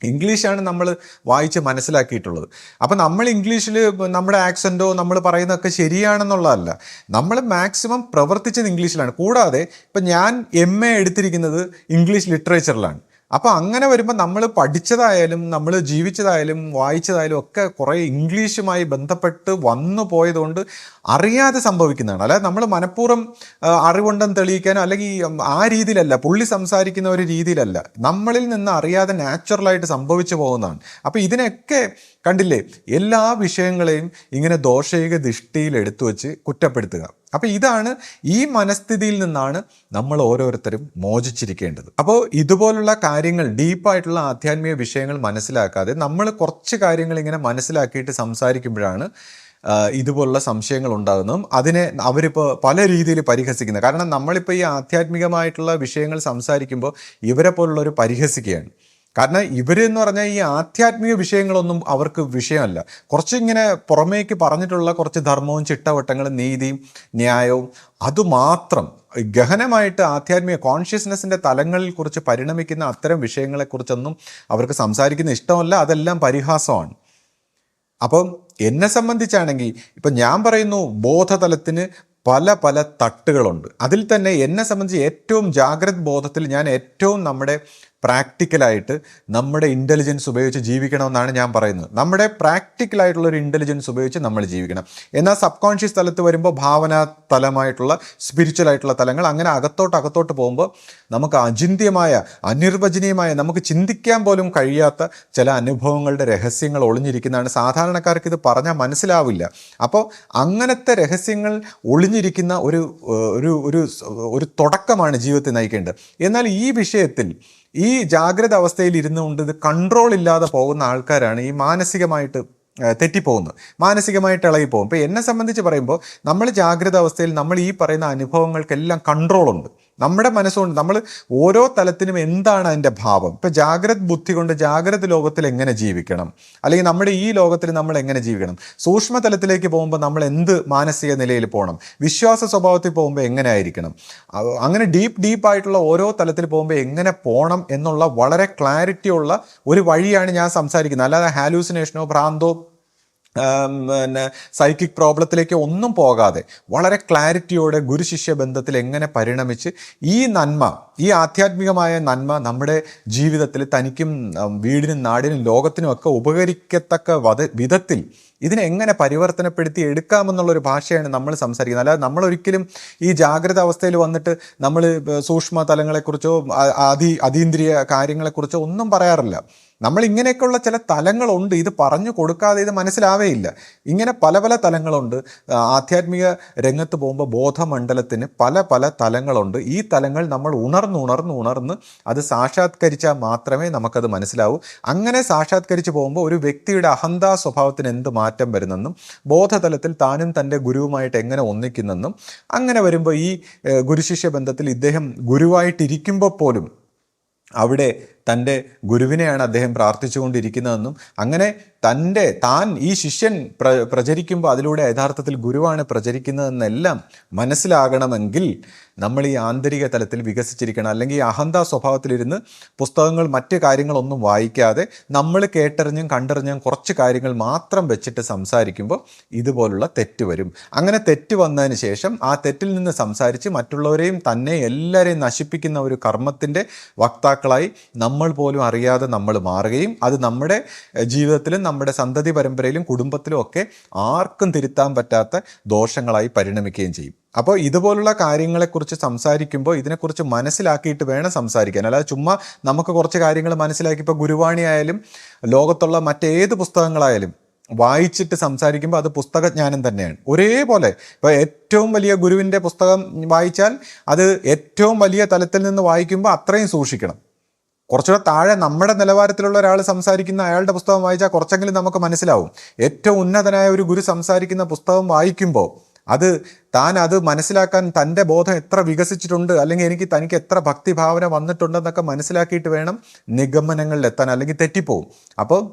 ഇംഗ്ലീഷാണ് നമ്മൾ വായിച്ച് മനസ്സിലാക്കിയിട്ടുള്ളത്. അപ്പം നമ്മൾ ഇംഗ്ലീഷിൽ നമ്മുടെ ആക്സെൻറ്റോ നമ്മൾ പറയുന്നതൊക്കെ ശരിയാണെന്നുള്ളതല്ല, നമ്മൾ മാക്സിമം പ്രവർത്തിച്ചത് ഇംഗ്ലീഷിലാണ്. കൂടാതെ ഇപ്പം ഞാൻ MA എടുത്തിരിക്കുന്നത് ഇംഗ്ലീഷ് ലിറ്ററേച്ചറിലാണ്. അപ്പോൾ അങ്ങനെ വരുമ്പോൾ നമ്മൾ പഠിച്ചതായാലും നമ്മൾ ജീവിച്ചതായാലും വായിച്ചതായാലും ഒക്കെ കുറേ ഇംഗ്ലീഷുമായി ബന്ധപ്പെട്ട് വന്നു പോയതുകൊണ്ട് അറിയാതെ സംഭവിക്കുന്നതാണ്. അല്ലാതെ നമ്മൾ മനഃപൂർവ്വം അറിവുണ്ടെന്ന് തെളിയിക്കാനോ അല്ലെങ്കിൽ ആ രീതിയിലല്ല, പുള്ളി സംസാരിക്കുന്ന ഒരു രീതിയിലല്ല, നമ്മളിൽ നിന്ന് അറിയാതെ നാച്ചുറലായിട്ട് സംഭവിച്ചു പോകുന്നതാണ്. അപ്പോൾ ഇതിനൊക്കെ കണ്ടില്ലേ, എല്ലാ വിഷയങ്ങളെയും ഇങ്ങനെ ദോഷൈക ദൃഷ്ടിയിൽ എടുത്തു വെച്ച് കുറ്റപ്പെടുത്തുക. അപ്പോൾ ഇതാണ്, ഈ മനസ്ഥിതിയിൽ നിന്നാണ് നമ്മൾ ഓരോരുത്തരും മോചിച്ചിരിക്കേണ്ടത്. അപ്പോൾ ഇതുപോലുള്ള കാര്യങ്ങൾ, ഡീപ്പായിട്ടുള്ള ആധ്യാത്മിക വിഷയങ്ങൾ മനസ്സിലാക്കാതെ നമ്മൾ കുറച്ച് കാര്യങ്ങൾ ഇങ്ങനെ മനസ്സിലാക്കിയിട്ട് സംസാരിക്കുമ്പോഴാണ് ഇതുപോലുള്ള സംശയങ്ങൾ ഉണ്ടാകുന്നതും അതിനെ അവരിപ്പോൾ പല രീതിയിൽ പരിഹസിക്കുന്നത്. കാരണം നമ്മളിപ്പോൾ ഈ ആധ്യാത്മികമായിട്ടുള്ള വിഷയങ്ങൾ സംസാരിക്കുമ്പോൾ ഇവരെ പോലുള്ളവർ പരിഹസിക്കുകയാണ്. കാരണം ഇവരെന്ന് പറഞ്ഞാൽ ഈ ആധ്യാത്മിക വിഷയങ്ങളൊന്നും അവർക്ക് വിഷയമല്ല. കുറച്ചിങ്ങനെ പുറമേക്ക് പറഞ്ഞിട്ടുള്ള കുറച്ച് ധർമ്മവും ചിട്ടവട്ടങ്ങളും നീതിയും ന്യായവും അതുമാത്രം ഗഹനമായിട്ട് ആധ്യാത്മിക കോൺഷ്യസ്നെസ്സിൻ്റെ തലങ്ങളിൽ കുറിച്ച് പരിണമിക്കുന്ന അത്തരം വിഷയങ്ങളെക്കുറിച്ചൊന്നും അവർക്ക് സംസാരിക്കുന്ന ഇഷ്ടമല്ല. അതെല്ലാം പരിഹാസമാണ്. അപ്പം എന്നെ സംബന്ധിച്ചാണെങ്കിൽ ഇപ്പം ഞാൻ പറയുന്നു, ബോധതലത്തിന് പല പല തട്ടുകളുണ്ട്. അതിൽ തന്നെ എന്നെ സംബന്ധിച്ച് ഏറ്റവും ജാഗ്രത ബോധത്തിൽ ഞാൻ ഏറ്റവും നമ്മുടെ പ്രാക്ടിക്കലായിട്ട് നമ്മുടെ ഇൻ്റലിജൻസ് ഉപയോഗിച്ച് ജീവിക്കണമെന്നാണ് ഞാൻ പറയുന്നത്. നമ്മുടെ പ്രാക്ടിക്കലായിട്ടുള്ളൊരു ഇൻ്റലിജൻസ് ഉപയോഗിച്ച് നമ്മൾ ജീവിക്കണം. എന്നാൽ സബ് കോൺഷ്യസ് തലത്ത് വരുമ്പോൾ ഭാവന തലമായിട്ടുള്ള സ്പിരിച്വൽ ആയിട്ടുള്ള തലങ്ങൾ, അങ്ങനെ അകത്തോട്ട് പോകുമ്പോൾ നമുക്ക് അചിന്ത്യമായ, അനിർവചനീയമായ, നമുക്ക് ചിന്തിക്കാൻ പോലും കഴിയാത്ത ചില അനുഭവങ്ങളുടെ രഹസ്യങ്ങൾ ഒളിഞ്ഞിരിക്കുന്നതാണ്. സാധാരണക്കാർക്ക് ഇത് പറഞ്ഞാൽ മനസ്സിലാവില്ല. അപ്പോൾ അങ്ങനത്തെ രഹസ്യങ്ങൾ ഒളിഞ്ഞിരിക്കുന്ന ഒരു തുടക്കമാണ് ജീവിതത്തെ നയിക്കേണ്ടത്. എന്നാൽ ഈ വിഷയത്തിൽ ഈ ജാഗ്രത അവസ്ഥയിൽ ഇരുന്നുകൊണ്ട് ഇത് കൺട്രോൾ ഇല്ലാതെ പോകുന്ന ആൾക്കാരാണ് ഈ മാനസികമായിട്ട് തെറ്റിപ്പോകുന്നത്, മാനസികമായിട്ട് ഇളകിപ്പോകും. ഇപ്പോൾ എന്നെ സംബന്ധിച്ച് പറയുമ്പോൾ നമ്മൾ ജാഗ്രത അവസ്ഥയിൽ നമ്മൾ ഈ പറയുന്ന അനുഭവങ്ങൾക്കെല്ലാം കൺട്രോളുണ്ട്. നമ്മുടെ മനസ്സുകൊണ്ട് നമ്മൾ ഓരോ തലത്തിനും എന്താണ് അതിൻ്റെ ഭാവം. ഇപ്പോൾ ജാഗ്രത ബുദ്ധി കൊണ്ട് ജാഗ്രത ലോകത്തിൽ എങ്ങനെ ജീവിക്കണം, അല്ലെങ്കിൽ നമ്മുടെ ഈ ലോകത്തിൽ നമ്മൾ എങ്ങനെ ജീവിക്കണം, സൂക്ഷ്മ തലത്തിലേക്ക് പോകുമ്പോൾ നമ്മൾ എന്ത് മാനസിക നിലയിൽ പോകണം, വിശ്വാസ സ്വഭാവത്തിൽ പോകുമ്പോൾ എങ്ങനെ ആയിരിക്കണം, അങ്ങനെ ഡീപ്പായിട്ടുള്ള ഓരോ തലത്തിൽ പോകുമ്പോൾ എങ്ങനെ പോകണം എന്നുള്ള വളരെ ക്ലാരിറ്റി ഉള്ള ഒരു വഴിയാണ് ഞാൻ സംസാരിക്കുന്നത്. അല്ലാതെ ഹാലൂസിനേഷനോ ഭ്രാന്തോ പിന്നെ സൈക്കിക് പ്രോബ്ലത്തിലേക്ക് ഒന്നും പോകാതെ വളരെ ക്ലാരിറ്റിയോടെ ഗുരുശിഷ്യ ബന്ധത്തിൽ എങ്ങനെ പരിണമിച്ച് ഈ നന്മ, ഈ ആധ്യാത്മികമായ നന്മ നമ്മുടെ ജീവിതത്തിൽ തനിക്കും വീടിനും നാടിനും ലോകത്തിനും ഒക്കെ ഉപകരിക്കത്തക്ക വിധത്തിൽ ഇതിനെങ്ങനെ പരിവർത്തനപ്പെടുത്തി എടുക്കാമെന്നുള്ളൊരു ഭാഷയാണ് നമ്മൾ സംസാരിക്കുന്നത്. അല്ലാതെ നമ്മളൊരിക്കലും ഈ ജാഗ്രത അവസ്ഥയിൽ വന്നിട്ട് നമ്മൾ സൂക്ഷ്മ തലങ്ങളെക്കുറിച്ചോ അതീന്ദ്രിയ കാര്യങ്ങളെക്കുറിച്ചോ ഒന്നും പറയാറില്ല. നമ്മൾ ഇങ്ങനെയൊക്കെയുള്ള ചില തലങ്ങളുണ്ട്, ഇത് പറഞ്ഞു കൊടുക്കാതെ ഇത് മനസ്സിലാവേയില്ല. ഇങ്ങനെ പല പല തലങ്ങളുണ്ട്. ആധ്യാത്മിക രംഗത്ത് പോകുമ്പോൾ ബോധമണ്ഡലത്തിന് പല പല തലങ്ങളുണ്ട്. ഈ തലങ്ങൾ നമ്മൾ ഉണർന്ന് അത് സാക്ഷാത്കരിച്ചാൽ മാത്രമേ നമുക്കത് മനസ്സിലാവൂ. അങ്ങനെ സാക്ഷാത്കരിച്ച് പോകുമ്പോൾ ഒരു വ്യക്തിയുടെ അഹന്താ സ്വഭാവത്തിന് എന്ത് മാറ്റം വരുന്നെന്നും, ബോധതലത്തിൽ താനും തൻ്റെ ഗുരുവുമായിട്ട് എങ്ങനെ ഒന്നിക്കുന്നെന്നും, അങ്ങനെ വരുമ്പോൾ ഈ ഗുരുശിഷ്യ ബന്ധത്തിൽ ഇദ്ദേഹം ഗുരുവായിട്ടിരിക്കുമ്പോൾ പോലും അവിടെ തൻ്റെ ഗുരുവിനെയാണ് അദ്ദേഹം പ്രാർത്ഥിച്ചുകൊണ്ടിരിക്കുന്നതെന്നും, അങ്ങനെ താൻ ഈ ശിഷ്യൻ പ്രചരിക്കുമ്പോൾ അതിലൂടെ യഥാർത്ഥത്തിൽ ഗുരുവാണ് പ്രചരിക്കുന്നതെന്നെല്ലാം മനസ്സിലാകണമെങ്കിൽ നമ്മൾ ഈ ആന്തരിക തലത്തിൽ വികസിച്ചിരിക്കണം. അല്ലെങ്കിൽ ഈ അഹന്താ സ്വഭാവത്തിലിരുന്ന് പുസ്തകങ്ങൾ മറ്റ് കാര്യങ്ങളൊന്നും വായിക്കാതെ നമ്മൾ കേട്ടറിഞ്ഞും കണ്ടറിഞ്ഞും കുറച്ച് കാര്യങ്ങൾ മാത്രം വെച്ചിട്ട് സംസാരിക്കുമ്പോൾ ഇതുപോലുള്ള തെറ്റ് വരും. അങ്ങനെ തെറ്റ് വന്നതിന് ശേഷം ആ തെറ്റിൽ നിന്ന് സംസാരിച്ച് മറ്റുള്ളവരെയും തന്നെ എല്ലാവരെയും നശിപ്പിക്കുന്ന ഒരു കർമ്മത്തിൻ്റെ വക്താക്കളായി നമ്മൾ പോലും അറിയാതെ നമ്മൾ മാറുകയും അത് നമ്മുടെ ജീവിതത്തിലും നമ്മുടെ സന്തതി പരമ്പരയിലും കുടുംബത്തിലും ഒക്കെ ആർക്കും തിരുത്താൻ പറ്റാത്ത ദോഷങ്ങളായി പരിണമിക്കുകയും ചെയ്യും. അപ്പോൾ ഇതുപോലുള്ള കാര്യങ്ങളെക്കുറിച്ച് സംസാരിക്കുമ്പോൾ ഇതിനെക്കുറിച്ച് മനസ്സിലാക്കിയിട്ട് വേണം സംസാരിക്കാൻ. അല്ലാതെ ചുമ്മാ നമുക്ക് കുറച്ച് കാര്യങ്ങൾ മനസ്സിലാക്കി, ഇപ്പോൾ ഗുരുവാണി ആയാലും ലോകത്തുള്ള മറ്റേത് പുസ്തകങ്ങളായാലും വായിച്ചിട്ട് സംസാരിക്കുമ്പോൾ അത് പുസ്തകജ്ഞാനം തന്നെയാണ്. ഒരേപോലെ ഇപ്പോൾ ഏറ്റവും വലിയ ഗുരുവിൻ്റെ പുസ്തകം വായിച്ചാൽ അത് ഏറ്റവും വലിയ തലത്തിൽ നിന്ന് വായിക്കുമ്പോൾ അത്രയും സൂക്ഷിക്കണം. കുറച്ചുകൂടെ താഴെ നമ്മുടെ നിലവാരത്തിലുള്ള ഒരാൾ സംസാരിക്കുന്ന അയാളുടെ പുസ്തകം വായിച്ചാൽ കുറച്ചെങ്കിലും നമുക്ക് മനസ്സിലാവും. ഏറ്റവും ഉന്നതനായ ഒരു ഗുരു സംസാരിക്കുന്ന പുസ്തകം വായിക്കുമ്പോൾ അത് മനസ്സിലാക്കാൻ തൻ്റെ ബോധം എത്ര വികസിച്ചിട്ടുണ്ട്, അല്ലെങ്കിൽ തനിക്ക് എത്ര ഭക്തിഭാവന വന്നിട്ടുണ്ടെന്നൊക്കെ മനസ്സിലാക്കിയിട്ട് വേണം നിഗമനങ്ങളിൽ എത്താൻ, അല്ലെങ്കിൽ തെറ്റിപ്പോവും. അപ്പോൾ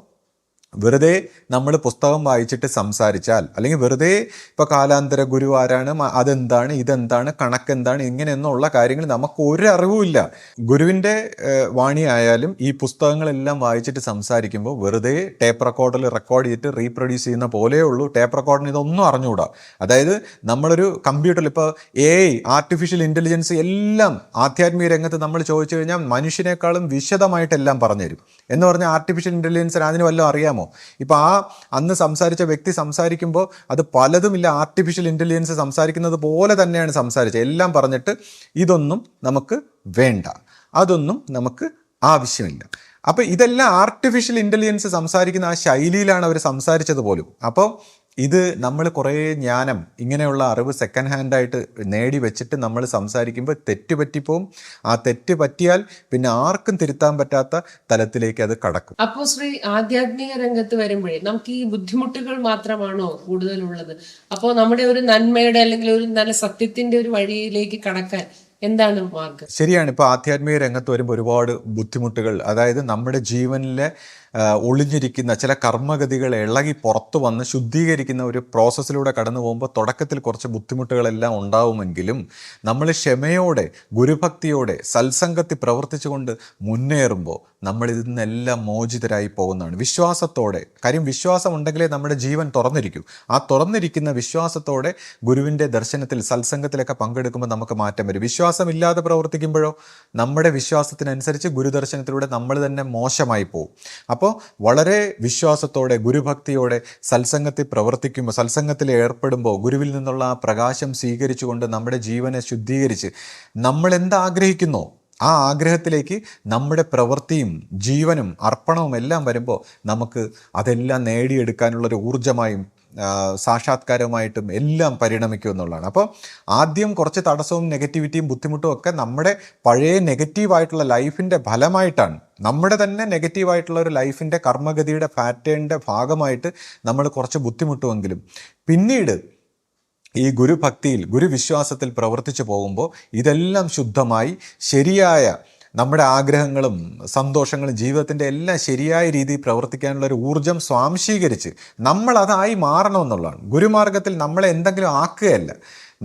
വെറുതെ നമ്മൾ പുസ്തകം വായിച്ചിട്ട് സംസാരിച്ചാൽ, അല്ലെങ്കിൽ വെറുതെ ഇപ്പോൾ കാലാന്തര ഗുരു ആരാണ്, അതെന്താണ്, ഇതെന്താണ്, കണക്കെന്താണ്, ഇങ്ങനെയൊന്നുള്ള കാര്യങ്ങൾ നമുക്ക് ഒരു അറിവുമില്ല. ഗുരുവിൻ്റെ വാണി ആയാലും ഈ പുസ്തകങ്ങളെല്ലാം വായിച്ചിട്ട് സംസാരിക്കുമ്പോൾ വെറുതെ ടേപ്പ് റെക്കോർഡിൽ റെക്കോർഡ് ചെയ്തിട്ട് റീപ്രൊഡ്യൂസ് ചെയ്യുന്ന പോലെയേ ഉള്ളൂ. ടേപ്പ് റെക്കോർഡിന് ഇതൊന്നും അറിഞ്ഞുകൂടാ. അതായത് നമ്മളൊരു കമ്പ്യൂട്ടറിൽ ഇപ്പോൾ ആർട്ടിഫിഷ്യൽ ഇൻ്റലിജൻസ് എല്ലാം ആധ്യാത്മിക രംഗത്ത് നമ്മൾ ചോദിച്ചു കഴിഞ്ഞാൽ മനുഷ്യനേക്കാളും വിശദമായിട്ടെല്ലാം പറഞ്ഞുതരും. എന്ന് പറഞ്ഞാൽ ആർട്ടിഫിഷ്യൽ ഇൻ്റലിജൻസിന് അതിന് വല്ലതും അറിയാമോ? ഇപ്പോൾ അന്ന് സംസാരിച്ച വ്യക്തി സംസാരിക്കുമ്പോൾ അത് പലതുമില്ല, ആർട്ടിഫിഷ്യൽ ഇൻ്റലിജൻസ് സംസാരിക്കുന്നത് പോലെ തന്നെയാണ് സംസാരിച്ചത്. എല്ലാം പറഞ്ഞിട്ട് ഇതൊന്നും നമുക്ക് വേണ്ട, അതൊന്നും നമുക്ക് ആവശ്യമില്ല. അപ്പോൾ ഇതെല്ലാം ആർട്ടിഫിഷ്യൽ ഇൻ്റലിജൻസ് സംസാരിക്കുന്ന ആ ശൈലിയിലാണ് അവർ സംസാരിച്ചത് പോലും. അപ്പോൾ ഇത് നമ്മൾ കുറേ ജ്ഞാനം, ഇങ്ങനെയുള്ള അറിവ് സെക്കൻഡ് ഹാൻഡായിട്ട് നേടി വെച്ചിട്ട് നമ്മൾ സംസാരിക്കുമ്പോൾ തെറ്റ് പറ്റിപ്പോവും. ആ തെറ്റ് പറ്റിയാൽ പിന്നെ ആർക്കും തിരുത്താൻ പറ്റാത്ത തലത്തിലേക്ക് അത് കടക്കും. അപ്പോൾ ആധ്യാത്മിക രംഗത്ത് വരുമ്പോഴേ നമുക്ക് ഈ ബുദ്ധിമുട്ടുകൾ മാത്രമാണോ കൂടുതലുള്ളത്? അപ്പോൾ നമ്മുടെ ഒരു നന്മയുടെ അല്ലെങ്കിൽ ഒരു നല്ല സത്യത്തിന്റെ ഒരു വഴിയിലേക്ക് കടക്കാൻ എന്താണ് മാർഗം? ശരിയാണ്. ഇപ്പോൾ ആധ്യാത്മിക രംഗത്ത് വരുമ്പോൾ ഒരുപാട് ബുദ്ധിമുട്ടുകൾ, അതായത് നമ്മുടെ ജീവനിലെ ഒളിഞ്ഞിരിക്കുന്ന ചില കർമ്മഗതികൾ ഇളകി പുറത്തു വന്ന് ശുദ്ധീകരിക്കുന്ന ഒരു പ്രോസസ്സിലൂടെ കടന്നു പോകുമ്പോൾ തുടക്കത്തിൽ കുറച്ച് ബുദ്ധിമുട്ടുകളെല്ലാം ഉണ്ടാവുമെങ്കിലും നമ്മൾ ക്ഷമയോടെ ഗുരുഭക്തിയോടെ സത്സംഗത്തിൽ പ്രവർത്തിച്ചുകൊണ്ട് മുന്നേറുമ്പോൾ നമ്മൾ ഇതിൽ നിന്നെല്ലാം മോചിതരായി പോകുന്നതാണ്. വിശ്വാസത്തോടെ, കാര്യം വിശ്വാസം ഉണ്ടെങ്കിലേ നമ്മുടെ ജീവൻ തുറന്നിരിക്കൂ. ആ തുറന്നിരിക്കുന്ന വിശ്വാസത്തോടെ ഗുരുവിൻ്റെ ദർശനത്തിൽ സത്സംഗത്തിലൊക്കെ പങ്കെടുക്കുമ്പോൾ നമുക്ക് മാറ്റം വരും. വിശ്വാസമില്ലാതെ പ്രവർത്തിക്കുമ്പോഴോ നമ്മുടെ വിശ്വാസത്തിനനുസരിച്ച് ഗുരുദർശനത്തിലൂടെ നമ്മൾ തന്നെ മോശമായി പോകും. അപ്പോൾ വളരെ വിശ്വാസത്തോടെ ഗുരുഭക്തിയോടെ സത്സംഗത്തിൽ പ്രവർത്തിക്കുമ്പോൾ, സത്സംഗത്തിൽ ഏർപ്പെടുമ്പോൾ ഗുരുവിൽ നിന്നുള്ള ആ പ്രകാശം സ്വീകരിച്ചുകൊണ്ട് നമ്മുടെ ജീവനെ ശുദ്ധീകരിച്ച് നമ്മൾ എന്താഗ്രഹിക്കുന്നോ ആ ആഗ്രഹത്തിലേക്ക് നമ്മുടെ പ്രവൃത്തിയും ജീവനും അർപ്പണവും എല്ലാം വരുമ്പോൾ നമുക്ക് അതെല്ലാം നേടിയെടുക്കാനുള്ളൊരു ഊർജ്ജമായും സാക്ഷാത്കാരമായിട്ടും എല്ലാം പരിണമിക്കും എന്നുള്ളതാണ്. അപ്പോൾ ആദ്യം കുറച്ച് തടസ്സവും നെഗറ്റിവിറ്റിയും ബുദ്ധിമുട്ടും ഒക്കെ നമ്മുടെ പഴയ നെഗറ്റീവായിട്ടുള്ള ലൈഫിൻ്റെ ഫലമായിട്ടാണ്. നമ്മുടെ തന്നെ നെഗറ്റീവായിട്ടുള്ള ഒരു ലൈഫിൻ്റെ കർമ്മഗതിയുടെ പാറ്റേണിൻ്റെ ഭാഗമായിട്ട് നമ്മൾ കുറച്ച് ബുദ്ധിമുട്ടുമെങ്കിലും പിന്നീട് ഈ ഗുരുഭക്തിയിൽ ഗുരുവിശ്വാസത്തിൽ പ്രവർത്തിച്ചു പോകുമ്പോൾ ഇതെല്ലാം ശുദ്ധമായി ശരിയായ നമ്മുടെ ആഗ്രഹങ്ങളും സന്തോഷങ്ങളും ജീവിതത്തിൻ്റെ എല്ലാം ശരിയായ രീതിയിൽ പ്രവർത്തിക്കാനുള്ള ഒരു ഊർജം സ്വാംശീകരിച്ച് നമ്മളതായി മാറണമെന്നുള്ളതാണ്. ഗുരുമാർഗത്തിൽ നമ്മളെ എന്തെങ്കിലും ആക്കുകയല്ല,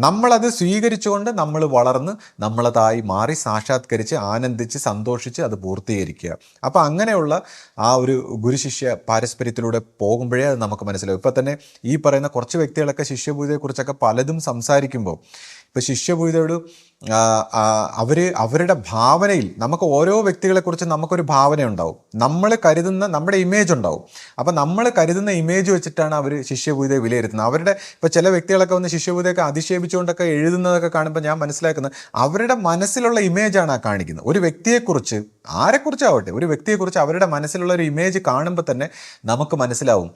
നമ്മളത് സ്വീകരിച്ചുകൊണ്ട് നമ്മൾ വളർന്ന് നമ്മളതായി മാറി സാക്ഷാത്കരിച്ച് ആനന്ദിച്ച് സന്തോഷിച്ച് അത് പൂർത്തീകരിക്കുക. അപ്പോൾ അങ്ങനെയുള്ള ആ ഒരു ഗുരുശിഷ്യ പാരസ്പര്യത്തിലൂടെ പോകുമ്പോഴേ അത് നമുക്ക് മനസ്സിലാവും. ഇപ്പം തന്നെ ഈ പറയുന്ന കുറച്ച് വ്യക്തികളൊക്കെ ശിഷ്യപൂജയെക്കുറിച്ചൊക്കെ പലതും സംസാരിക്കുമ്പോൾ ഇപ്പോൾ ശിഷ്യപൂജയോട് അവരുടെ ഭാവനയിൽ നമുക്ക് ഓരോ വ്യക്തികളെക്കുറിച്ച് നമുക്കൊരു ഭാവന ഉണ്ടാവും, നമ്മൾ കരുതുന്ന നമ്മുടെ ഇമേജ് ഉണ്ടാവും. അപ്പം നമ്മൾ കരുതുന്ന ഇമേജ് വെച്ചിട്ടാണ് അവർ ശിഷ്യപൂജയെ വിലയിരുത്തുന്നത്. അവരുടെ ഇപ്പോൾ ചില വ്യക്തികളൊക്കെ വന്ന് ശിഷ്യപൂജയൊക്കെ അധിക്ഷേപിച്ചുകൊണ്ടൊക്കെ എഴുതുന്നതൊക്കെ കാണുമ്പോൾ ഞാൻ മനസ്സിലാക്കുന്നത് അവരുടെ മനസ്സിലുള്ള ഇമേജാണ് ആ കാണിക്കുന്നത്. ഒരു വ്യക്തിയെക്കുറിച്ച്, ആരെക്കുറിച്ചാവട്ടെ, ഒരു വ്യക്തിയെക്കുറിച്ച് അവരുടെ മനസ്സിലുള്ള ഒരു ഇമേജ് കാണുമ്പോൾ തന്നെ നമുക്ക് മനസ്സിലാവും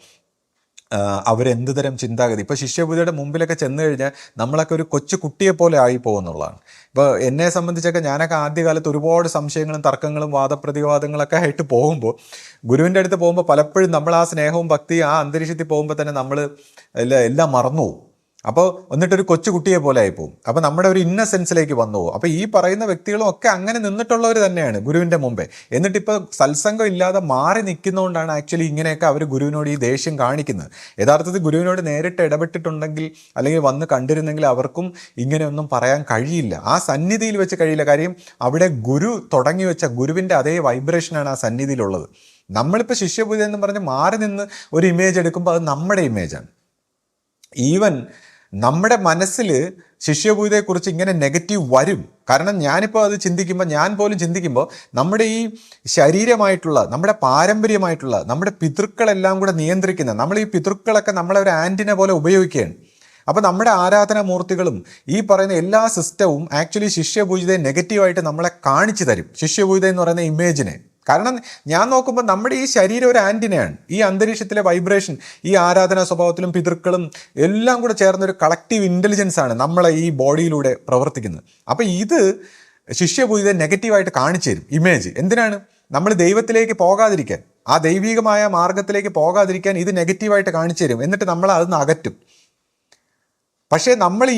അവരെന്ത് തരം ചിന്താഗതി. ഇപ്പോൾ ശിഷ്യപൂജയുടെ മുമ്പിലൊക്കെ ചെന്ന് കഴിഞ്ഞാൽ നമ്മളൊക്കെ ഒരു കൊച്ചു കുട്ടിയെ പോലെ ആയി പോകുന്നുള്ളതാണ്. ഇപ്പോൾ എന്നെ സംബന്ധിച്ചൊക്കെ ഞാനൊക്കെ ആദ്യകാലത്ത് ഒരുപാട് സംശയങ്ങളും തർക്കങ്ങളും വാദപ്രതിവാദങ്ങളൊക്കെ ആയിട്ട് പോകുമ്പോൾ ഗുരുവിൻ്റെ അടുത്ത് പോകുമ്പോൾ പലപ്പോഴും നമ്മൾ ആ സ്നേഹവും ഭക്തിയും ആ അന്തരീക്ഷത്തിൽ പോകുമ്പോൾ തന്നെ നമ്മൾ എല്ലാം മറന്നു പോകും. അപ്പോൾ എന്നിട്ടൊരു കൊച്ചുകുട്ടിയെ പോലെ ആയിപ്പോവും. അപ്പോൾ നമ്മുടെ ഒരു ഇന്നസെൻസിലേക്ക് വന്നു പോകും. അപ്പോൾ ഈ പറയുന്ന വ്യക്തികളും ഒക്കെ അങ്ങനെ നിന്നിട്ടുള്ളവർ തന്നെയാണ് ഗുരുവിൻ്റെ മുമ്പേ. എന്നിട്ടിപ്പോൾ സത്സംഗം ഇല്ലാതെ മാറി നിൽക്കുന്നതുകൊണ്ടാണ് ആക്ച്വലി ഇങ്ങനെയൊക്കെ അവർ ഗുരുവിനോട് ഈ ദേഷ്യം കാണിക്കുന്നത്. യഥാർത്ഥത്തിൽ ഗുരുവിനോട് നേരിട്ട് ഇടപെട്ടിട്ടുണ്ടെങ്കിൽ അല്ലെങ്കിൽ വന്ന് കണ്ടിരുന്നെങ്കിൽ അവർക്കും ഇങ്ങനെയൊന്നും പറയാൻ കഴിയില്ല. ആ സന്നിധിയിൽ വെച്ച് കഴിയില്ല. കാര്യം അവിടെ ഗുരു തുടങ്ങി വെച്ച ഗുരുവിൻ്റെ അതേ വൈബ്രേഷനാണ് ആ സന്നിധിയിലുള്ളത്. നമ്മളിപ്പോൾ ശിഷ്യപൂജ എന്ന് പറഞ്ഞ് മാറി നിന്ന് ഒരു ഇമേജ് എടുക്കുമ്പോൾ അത് നമ്മുടെ ഇമേജാണ്. ഈവൻ നമ്മുടെ മനസ്സിൽ ശിഷ്യപൂജയെക്കുറിച്ച് ഇങ്ങനെ നെഗറ്റീവ് വരും. കാരണം ഞാനിപ്പോൾ അത് ചിന്തിക്കുമ്പോൾ, ഞാൻ പോലും ചിന്തിക്കുമ്പോൾ നമ്മുടെ ഈ ശരീരമായിട്ടുള്ള, നമ്മുടെ പാരമ്പര്യമായിട്ടുള്ള, നമ്മുടെ പിതൃക്കളെല്ലാം കൂടെ നിയന്ത്രിക്കുന്ന, നമ്മൾ ഈ പിതൃക്കളൊക്കെ നമ്മളെ ഒരു ആൻറ്റിന പോലെ ഉപയോഗിക്കുകയാണ്. അപ്പോൾ നമ്മുടെ ആരാധനാമൂർത്തികളും ഈ പറയുന്ന എല്ലാ സിസ്റ്റവും ആക്ച്വലി ശിഷ്യപൂജിതയെ നെഗറ്റീവായിട്ട് നമ്മളെ കാണിച്ചു തരും, ശിഷ്യപൂജിത എന്ന് പറയുന്ന ഇമേജിനെ. കാരണം ഞാൻ നോക്കുമ്പോൾ നമ്മുടെ ഈ ശരീരം ഒരു ആൻറ്റിനയാണ്. ഈ അന്തരീക്ഷത്തിലെ വൈബ്രേഷൻ, ഈ ആരാധനാ സ്വഭാവത്തിലും പിതൃക്കളും എല്ലാം കൂടെ ചേർന്നൊരു കളക്റ്റീവ് ഇൻ്റലിജൻസ് ആണ് നമ്മളെ ഈ ബോഡിയിലൂടെ പ്രവർത്തിക്കുന്നത്. അപ്പോൾ ഇത് ശിഷ്യപൂജിത നെഗറ്റീവായിട്ട് കാണിച്ചു തരും ഇമേജ്. എന്തിനാണ്? നമ്മൾ ദൈവത്തിലേക്ക് പോകാതിരിക്കാൻ, ആ ദൈവികമായ മാർഗത്തിലേക്ക് പോകാതിരിക്കാൻ ഇത് നെഗറ്റീവായിട്ട് കാണിച്ചു തരും. എന്നിട്ട് നമ്മൾ അതിൽ നിന്ന് അകറ്റും. പക്ഷേ നമ്മൾ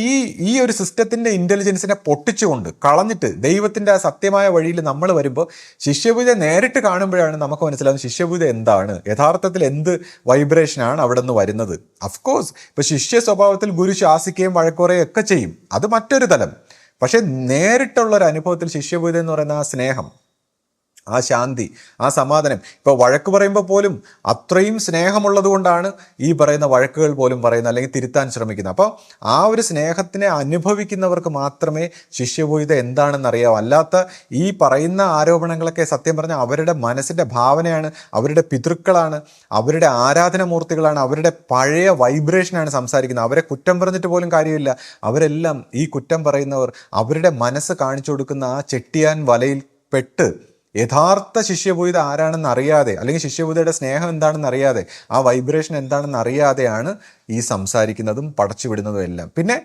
ഈ ഒരു സിസ്റ്റത്തിൻ്റെ ഇൻ്റലിജൻസിനെ പൊട്ടിച്ചുകൊണ്ട് കളഞ്ഞിട്ട് ദൈവത്തിൻ്റെ ആ സത്യമായ വഴിയിൽ നമ്മൾ വരുമ്പോൾ ശിഷ്യപൂജ നേരിട്ട് കാണുമ്പോഴാണ് നമുക്ക് മനസ്സിലാവുന്നത് ശിഷ്യപൂജ എന്താണ്, യഥാർത്ഥത്തിൽ എന്ത് വൈബ്രേഷനാണ് അവിടെ നിന്ന് വരുന്നത്. അഫ്കോഴ്സ് ഇപ്പോൾ ശിഷ്യ സ്വഭാവത്തിൽ ഗുരു ശാസിക്കുകയും വഴക്കുറയും ഒക്കെ ചെയ്യും, അത് മറ്റൊരു തലം. പക്ഷേ നേരിട്ടുള്ളൊരു അനുഭവത്തിൽ ശിഷ്യപൂജ എന്ന് പറയുന്ന ആ സ്നേഹം, ആ ശാന്തി, ആ സമാധാനം. ഇപ്പോൾ വഴക്ക് പറയുമ്പോൾ പോലും അത്രയും സ്നേഹമുള്ളത് കൊണ്ടാണ് ഈ പറയുന്ന വഴക്കുകൾ പോലും പറയുന്നത്, അല്ലെങ്കിൽ തിരുത്താൻ ശ്രമിക്കുന്നത്. അപ്പോൾ ആ ഒരു സ്നേഹത്തിനെ അനുഭവിക്കുന്നവർക്ക് മാത്രമേ ശിഷ്യപൂജിത എന്താണെന്ന് അറിയാവൂ. അല്ലാത്ത ഈ പറയുന്ന ആരോപണങ്ങളൊക്കെ സത്യം പറഞ്ഞാൽ അവരുടെ മനസ്സിൻ്റെ ഭാവനയാണ്, അവരുടെ പിതൃക്കളാണ്, അവരുടെ ആരാധനാമൂർത്തികളാണ്, അവരുടെ പഴയ വൈബ്രേഷനാണ് സംസാരിക്കുന്നത്. അവരെ കുറ്റം പറഞ്ഞിട്ട് പോലും കാര്യമില്ല. അവരെല്ലാം ഈ കുറ്റം പറയുന്നവർ അവരുടെ മനസ്സ് കാണിച്ചു കൊടുക്കുന്ന ആ ചെട്ടിയാൻ വലയിൽ പെട്ട് യഥാർത്ഥ ശിഷ്യപൂജിത ആരാണെന്ന് അറിയാതെ, അല്ലെങ്കിൽ ശിഷ്യപൂജയുടെ സ്നേഹം എന്താണെന്ന് അറിയാതെ, ആ വൈബ്രേഷൻ എന്താണെന്ന് അറിയാതെയാണ് ഈ സംസാരിക്കുന്നതും പടച്ചുവിടുന്നതും എല്ലാം. പിന്നെ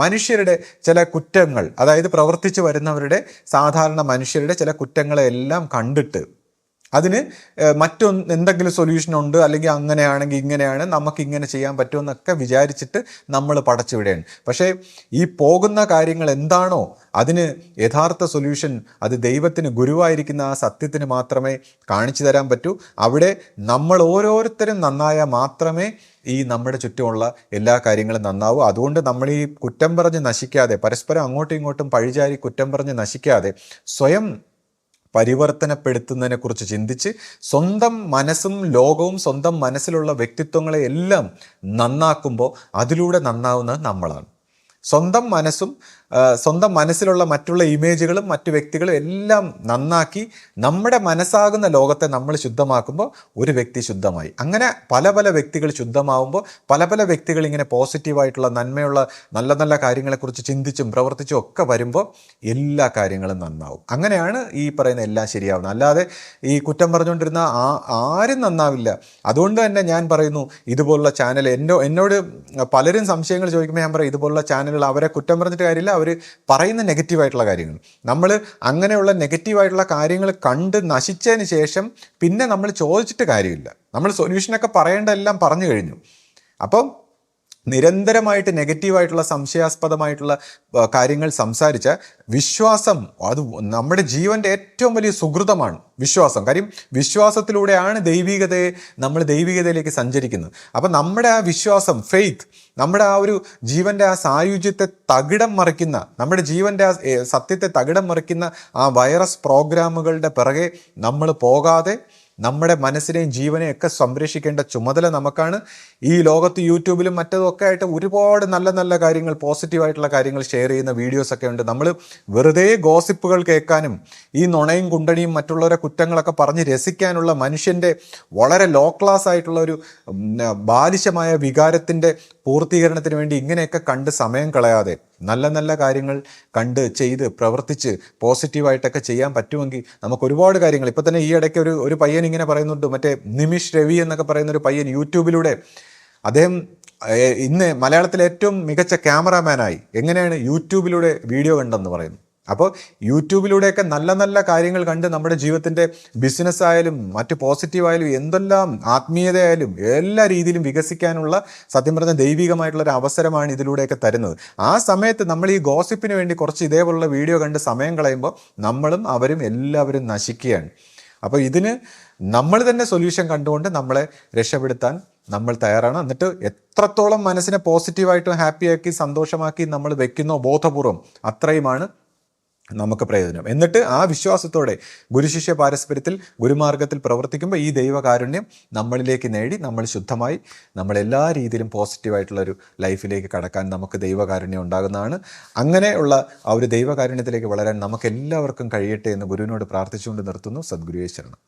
മനുഷ്യരുടെ ചില കുറ്റങ്ങൾ, അതായത് പ്രവർത്തിച്ചു വരുന്നവരുടെ, സാധാരണ മനുഷ്യരുടെ ചില കുറ്റങ്ങളെല്ലാം കണ്ടിട്ട് അതിന് എന്തെങ്കിലും സൊല്യൂഷൻ ഉണ്ട്, അല്ലെങ്കിൽ അങ്ങനെയാണെങ്കിൽ ഇങ്ങനെയാണ്, നമുക്ക് ഇങ്ങനെ ചെയ്യാൻ പറ്റുമെന്നൊക്കെ വിചാരിച്ചിട്ട് നമ്മൾ പടച്ചുവിടുകയാണ്. പക്ഷേ ഈ പോകുന്ന കാര്യങ്ങൾ എന്താണോ അതിന് യഥാർത്ഥ സൊല്യൂഷൻ അത് ദൈവത്തിന് ഗുരുവായിരിക്കുന്ന ആ സത്യത്തിന് മാത്രമേ കാണിച്ചു തരാൻ പറ്റൂ. അവിടെ നമ്മൾ ഓരോരുത്തരും നന്നായാൽ മാത്രമേ ഈ നമ്മുടെ ചുറ്റുമുള്ള എല്ലാ കാര്യങ്ങളും നന്നാവൂ. അതുകൊണ്ട് നമ്മൾ ഈ കുറ്റം പറഞ്ഞ് നശിക്കാതെ, പരസ്പരം അങ്ങോട്ടും ഇങ്ങോട്ടും പഴിചാരി കുറ്റം പറഞ്ഞ് നശിക്കാതെ, സ്വയം പരിവർത്തനപ്പെടുത്തുന്നതിനെ കുറിച്ച് ചിന്തിച്ച് സ്വന്തം മനസ്സും ലോകവും സ്വന്തം മനസ്സിലുള്ള വ്യക്തിത്വങ്ങളെ എല്ലാം നന്നാക്കുമ്പോൾ അതിലൂടെ നന്നാവുന്നത് നമ്മളാണ്. സ്വന്തം മനസ്സും സ്വന്തം മനസ്സിലുള്ള മറ്റുള്ള ഇമേജുകളും മറ്റു വ്യക്തികളും എല്ലാം നന്നാക്കി നമ്മുടെ മനസ്സാകുന്ന ലോകത്തെ നമ്മൾ ശുദ്ധമാക്കുമ്പോൾ ഒരു വ്യക്തി ശുദ്ധമായി. അങ്ങനെ പല പല വ്യക്തികൾ ശുദ്ധമാവുമ്പോൾ പല പല വ്യക്തികൾ ഇങ്ങനെ പോസിറ്റീവായിട്ടുള്ള നന്മയുള്ള നല്ല നല്ല കാര്യങ്ങളെക്കുറിച്ച് ചിന്തിച്ചും പ്രവർത്തിച്ചും ഒക്കെ വരുമ്പോൾ എല്ലാ കാര്യങ്ങളും നന്നാവും. അങ്ങനെയാണ് ഈ പറയുന്ന എല്ലാം ശരിയാവുന്നത്. അല്ലാതെ ഈ കുറ്റം പറഞ്ഞുകൊണ്ടിരുന്ന ആരും നന്നാവില്ല. അതുകൊണ്ട് തന്നെ ഞാൻ പറയുന്നു, ഇതുപോലുള്ള ചാനൽ എന്നോട് പലരും സംശയങ്ങൾ ചോദിക്കുമ്പോൾ ഞാൻ പറയും, ഇതുപോലുള്ള ചാനലുകൾ അവരെ കുറ്റം പറഞ്ഞിട്ട് കാര്യമില്ല, അവർ പറയുന്ന നെഗറ്റീവായിട്ടുള്ള കാര്യങ്ങൾ. നമ്മൾ അങ്ങനെയുള്ള നെഗറ്റീവായിട്ടുള്ള കാര്യങ്ങൾ കണ്ട് നശിച്ചതിന് ശേഷം പിന്നെ നമ്മൾ ചോദിച്ചിട്ട് കാര്യമില്ല. നമ്മൾ സൊല്യൂഷനൊക്കെ പറയേണ്ടതെല്ലാം പറഞ്ഞു കഴിഞ്ഞു. അപ്പം നിരന്തരമായിട്ട് നെഗറ്റീവായിട്ടുള്ള സംശയാസ്പദമായിട്ടുള്ള കാര്യങ്ങൾ സംസാരിച്ച വിശ്വാസം, അത് നമ്മുടെ ജീവൻ്റെ ഏറ്റവും വലിയ സുഹൃതമാണ് വിശ്വാസം. കാര്യം വിശ്വാസത്തിലൂടെയാണ് നമ്മൾ ദൈവികതയിലേക്ക് സഞ്ചരിക്കുന്നത്. അപ്പം നമ്മുടെ ആ വിശ്വാസം, ഫെയ്ത്ത്, നമ്മുടെ ആ ഒരു ജീവൻ്റെ ആ സായുജ്യത്തെ തകിടം മറിക്കുന്ന, നമ്മുടെ ജീവൻ്റെ ആ സത്യത്തെ തകിടം മറിക്കുന്ന ആ വൈറസ് പ്രോഗ്രാമുകളുടെ പിറകെ നമ്മൾ പോകാതെ നമ്മുടെ മനസ്സിനെയും ജീവനെയും ഒക്കെ സംരക്ഷിക്കേണ്ട ചുമതല നമുക്കാണ്. ഈ ലോകത്ത് യൂട്യൂബിലും മറ്റതും ഒക്കെ ആയിട്ട് ഒരുപാട് നല്ല നല്ല കാര്യങ്ങൾ, പോസിറ്റീവായിട്ടുള്ള കാര്യങ്ങൾ ഷെയർ ചെയ്യുന്ന വീഡിയോസൊക്കെ ഉണ്ട്. നമ്മൾ വെറുതെ ഗോസിപ്പുകൾ കേൾക്കാനും ഈ നുണയും കുണ്ടണിയും മറ്റുള്ളവരെ കുറ്റങ്ങളൊക്കെ പറഞ്ഞ് രസിക്കാനുള്ള മനുഷ്യൻ്റെ വളരെ ലോ ക്ലാസ് ആയിട്ടുള്ള ഒരു ബാലിശമായ വികാരത്തിൻ്റെ പൂർത്തീകരണത്തിന് വേണ്ടി ഇങ്ങനെയൊക്കെ കണ്ട് സമയം കളയാതെ നല്ല നല്ല കാര്യങ്ങൾ കണ്ട് ചെയ്ത് പ്രവർത്തിച്ച് പോസിറ്റീവായിട്ടൊക്കെ ചെയ്യാൻ പറ്റുമെങ്കിൽ നമുക്ക് ഒരുപാട് കാര്യങ്ങൾ. ഇപ്പം തന്നെ ഈ ഇടയ്ക്ക് ഒരു പയ്യൻ ഇങ്ങനെ പറയുന്നുണ്ട്, മറ്റേ നിമിഷ് രവി എന്നൊക്കെ പറയുന്ന ഒരു പയ്യൻ യൂട്യൂബിലൂടെ, അദ്ദേഹം ഇന്ന് മലയാളത്തിലെ ഏറ്റവും മികച്ച ക്യാമറാമാനായി. എങ്ങനെയാണ്? യൂട്യൂബിലൂടെ വീഡിയോ കണ്ടെന്ന് പറയുന്നു. അപ്പോൾ യൂട്യൂബിലൂടെയൊക്കെ നല്ല നല്ല കാര്യങ്ങൾ കണ്ട് നമ്മുടെ ജീവിതത്തിൻ്റെ ബിസിനസ് ആയാലും മറ്റ് പോസിറ്റീവായാലും എന്തെല്ലാം ആത്മീയതയായാലും എല്ലാ രീതിയിലും വികസിക്കാനുള്ള സത്യം പറഞ്ഞ ദൈവികമായിട്ടുള്ളൊരു അവസരമാണ് ഇതിലൂടെയൊക്കെ തരുന്നത്. ആ സമയത്ത് നമ്മൾ ഈ ഗോസിപ്പിന് വേണ്ടി കുറച്ച് ഇതേപോലുള്ള വീഡിയോ കണ്ട് സമയം കളയുമ്പോൾ നമ്മളും അവരും എല്ലാവരും നശിക്കുകയാണ്. അപ്പോൾ ഇതിന് നമ്മൾ തന്നെ സൊല്യൂഷൻ കണ്ടുകൊണ്ട് നമ്മളെ രക്ഷപ്പെടുത്താൻ നമ്മൾ തയ്യാറാണ്. എന്നിട്ട് എത്രത്തോളം മനസ്സിനെ പോസിറ്റീവായിട്ടും ഹാപ്പിയാക്കി സന്തോഷമാക്കി നമ്മൾ വെക്കുന്നോ ബോധപൂർവം, അത്രയുമാണ് നമുക്ക് പ്രയോജനം. എന്നിട്ട് ആ വിശ്വാസത്തോടെ ഗുരുശിഷ്യ പാരസ്പര്യത്തിൽ ഗുരുമാർഗത്തിൽ പ്രവർത്തിക്കുമ്പോൾ ഈ ദൈവകാരുണ്യം നമ്മളിലേക്ക് നേടി നമ്മൾ ശുദ്ധമായി നമ്മളെല്ലാ രീതിയിലും പോസിറ്റീവായിട്ടുള്ളൊരു ലൈഫിലേക്ക് കടക്കാൻ നമുക്ക് ദൈവകാരുണ്യം ഉണ്ടാകുന്നതാണ്. അങ്ങനെയുള്ള ആ ഒരു ദൈവകാരുണ്യത്തിലേക്ക് വളരാൻ നമുക്ക് എല്ലാവർക്കും കഴിയട്ടെ എന്ന് ഗുരുവിനോട് പ്രാർത്ഥിച്ചുകൊണ്ട് നിർത്തുന്നു. സദ്ഗുരുവേ ശരണം.